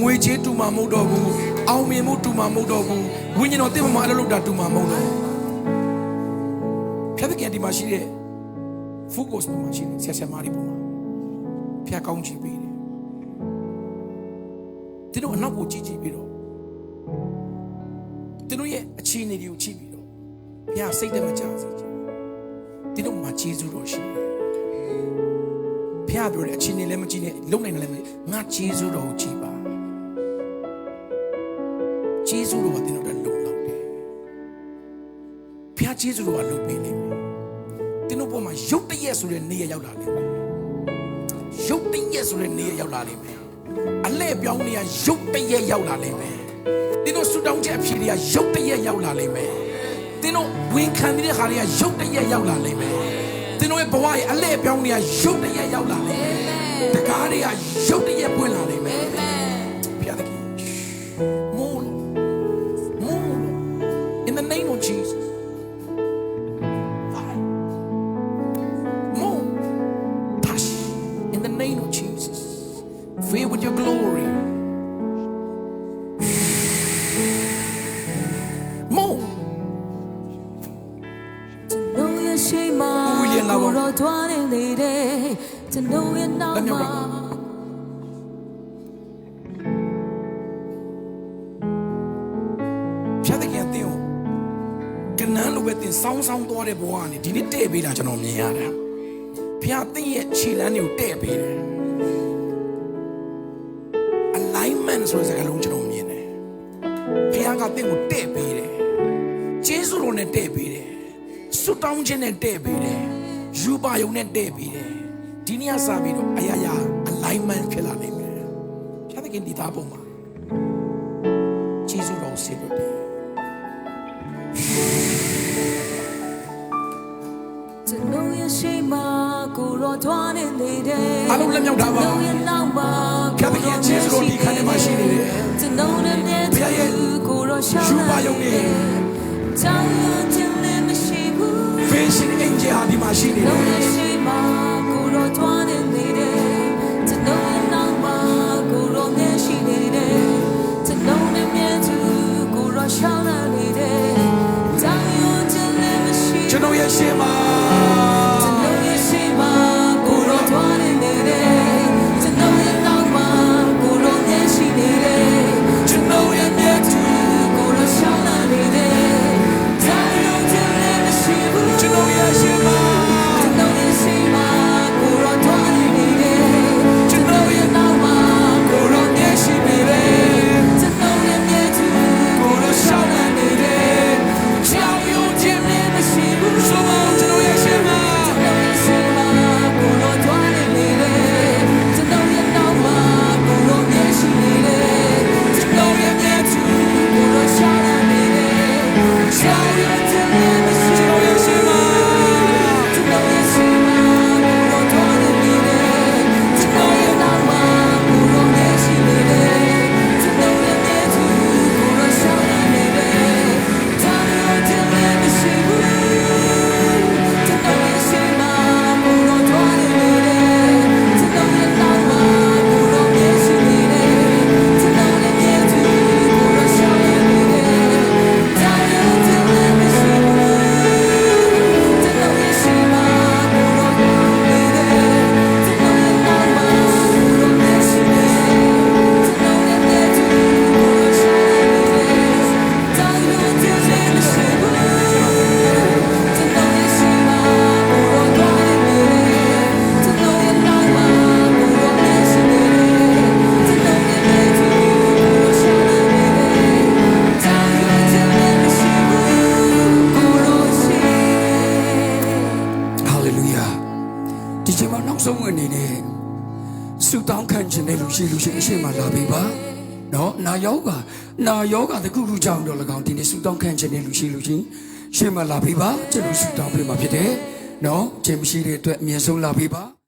ငွေချေးတူမှာမဟုတ်တော့ဘူးအောင်မြင်မှုတူမှာမဟုတ်တော့ဘူးဝိညာဉ်တော်တင့်မှာအလုပ်လုပ်တာတူမှာမဟုတ်တော့ဖျက်တဲ့ဒီမှာရှိတဲ့ focus မှာရှိတဲ့ဆရာမတွေပုံမှာဖျက်ကောင်းကြည့်ပေးတယ်ဒီလိုအနောက်ကိုကြည့်ကြည့်ပြီးတော့ဒီလိုရဲ့အခြေအနေတွေကိုကြည့်ပြီးတော့ဘုရားစိတ်ထဲမှာကြားစေချင်ဒီလိုမှာကျေးဇူးတော်ရှိတယ်ဘုရားပြောတယ်အခြေအနေလည်းမကြည့်နဲ့လုံနိုင်တယ်လည်းငါကျေးဇူးတော်ကိုကြည့်ပါကျေးဇူးတော်ကတင်တော့လုံလောက်တယ်ဘုရားကျေးဇူးတော်ကလုံပေးနေမယ်တင်တို့ပေါ်မှာရုတ်တရက်ဆိုတဲ့နေရရောက်လာလိမ့်မယ်ရုတ်တရက်ဆိုတဲ့နေရရောက်လာလိမ့်မယ်အလဲပြောင်းနေရရုတ်တရက်ရောက်လာလိမ့်မယ်တင်တို့ဆူတောင်းချက်အဖြေတွေကရုတ်တရက်ရောက်လာလိမ့်မယ်တင်တို့ဝင်ခံနေတဲ့ခါတွေကရုတ်တရက်ရောက်လာလိမ့်မယ်တင်တို့ရဲ့ဘဝရဲ့အလဲပြောင်းနေရရုတ်တရက်ရောက်လာလိမ့်မယ်တကားတွေကရုတ်တရက်ပွင့်လာလိမ့်မယ်ဘုရားသခင်More in the name of Jesus more touch in the name of Jesus fill with your glory more to know your shameကိုတော့တွားနေလေတဲ့ to know your now ဆောင်းဆောင်းသွားတဲ့ဘဝကနေဒီနေ့တဲ့ပေးတာကျွန်တော်မြင်ရတယ်ဘုရားသင်ရဲ့ခြေလမ်းတွေကိုတဲ့ပေးတယ် alignment ဆိုတဲ့စကားလုံးကျွန်တော်မြင်တယ်ဘုရားကသင်ကိုတဲ့ပေးတယ်ကျေးဇူးတော်နဲ့တဲ့ပေးတယ်ဆုတောင်းခြင်းနဲ့တဲ့ပေးတယ်ယူပါယုံနဲ့တဲ့ပေးတယ်ဒီနေ့စပြီးတော့အရာရာ alignment ဖြစ်လာနိုင်မယ်ဘုရားသခင်ဒီသားပုံမှာကျေးဇူးတော်ဆေးပေးTo know your shame, တော်ထွားနေလေတယ် အားလုံးလက်မြောက်ထားပါ ကျွန်တော်ရဲ့နောက်မှာ ဖခင်ရဲ့ကျေးဇူးတော်ဒီခါနဲ့မှရှိနေတယ် ကျွန်တော်ရဲ့မြတ်သူကိုတော်ရှောင်း ယူပါယုံနေ ကြောင်ရခြင်းလည်းမရှိဘူး ဖေးရှင်အင်ဂျင်ဟာဒီမှာရှိနေတယ် လုံးဝရှိမှကိုတော်ထွားနေလေတယ်ကျွန်တော်ရဲ့နောက်မှာကိုတော်မြတ်ရှိနေတယ်ကျွန်တော်ရဲ့မြတ်သူကိုတော်ရှောင်းလာနေတယ်ကြောင်ရခြင်းလည်းမရှိ ကျွန်တော်ရဲ့ရှင်မှာ ကျွန်တော်ရဲ့ရှိမှကိုတော်ထွားနေတယ်ကျွန်တော်ရဲ့နောက်မှာကိုတော်မြတ်ရှိနေတယ်ကျွန်တော်ရဲ့မြတ်သူကိုတော်ရှောင်းလာနေတယ်ကြောင်ရခြင်းလည်းမရှိဘူး ကျွန်တော်ရဲ့ရှင်မှာ ကျွန်တော်ရဲ့ရှိမှကိုတော်ထွားနေတယ်ကျွန်တော်ရဲ့နောက်မှာကိုတော်မြတ်ရှိနေတယ်ကျွန်တော်ရဲ့မြတ်သူကိုတော်ရှောင်းလာနေတယ်ကြောင်ရခြင်းလည်းမရှိဘူး ဆိုမကျွန်တော်ရဲ့ရှင်မှာ ကျွန်တော်ရဲ့ရှိမှကိုတော်ထွားနေတယ်ကျွန်တော်ရဲ့နောက်မှာကိုတော်မြတ်ရှိနေတယ်ကျွန်တော်ရဲ့မြတ်သူကိုတော်ရှောင်းလာနေတယ်ကြောင်ရခြင်းလည်းမရှိဘူး ကျွန်တော်ရဲ့ရှင်မှာ ကျွန်တော်ရဲ့ရှိမှကိုတော်ထွားနေတယ်ကျွန်တော်ရဲ့နောက်မှာကိုတော်မြတ်ရှိနေတယ်ကျွန်တော်ရဲ့မြတ်သူကိုတော်ရှောင်းလာနေတယ်ကြောင်ရခြင်းလည်းမရှိဘူးကျွန်တော်ရဲ့ရှိမှကိုတော်ထွားနေတယ်ကျွန်တော်ရဲ့နောက်မှာကိုတော်မြတ်ရှိနေတယ်ကျွန်တော်ရဲ့မြတ်သူကိုတော်ရှောင်းလာနေတယ်ကြောင်ရခြင်းလည်းမရှိဘူးကျွန်တော်ရဲ့ရှိမှကိုတော်ထွားနေတယ်ကျွန်တော်ရဲ့နောက်မှာကိုတော်မြတ်ရှိနေတယ်ကျွန်တော်ရဲ့မြတ်သူကိုတော်ရှောင်းလာနေတယ်ကြောင်ရခြင်းလည်းမရှိဘူးကျွန်တော်ရဲ့ရှိမှကိုတော်ထွားနေတယ်ကျွန်တော်ရဲ့နောက်မှာကိုတော်မြတ်ရှိနေတယ်ကျွန်တော်ရဲ့မြတ်သူကိုတော်ရှောင်းလာနေတယ်ကြောင်ရခြင်းလည်းမရှိဘူးကိုတော်ရှိ ဟာလေလုယာဒီချိန်မှာနောက်ဆုံးအနေနဲ့ဆုတောင်းခံခြင်းနဲ့လူရှိအရှင်မှာလာပြီပါနော်နာယောဂတခုခုကြောင့်တော့၎င်းဒီနေ့ဆုတောင်းခံခြင်းနဲ့လူရှိရှင်မှာလာပြီပါကျွန်တော်ဆုတောင်းပေးမှာဖြစ်တယ်နော်ခြင်းမရှိတဲ့အတွက်အမြဲဆုံးလာပြီပါ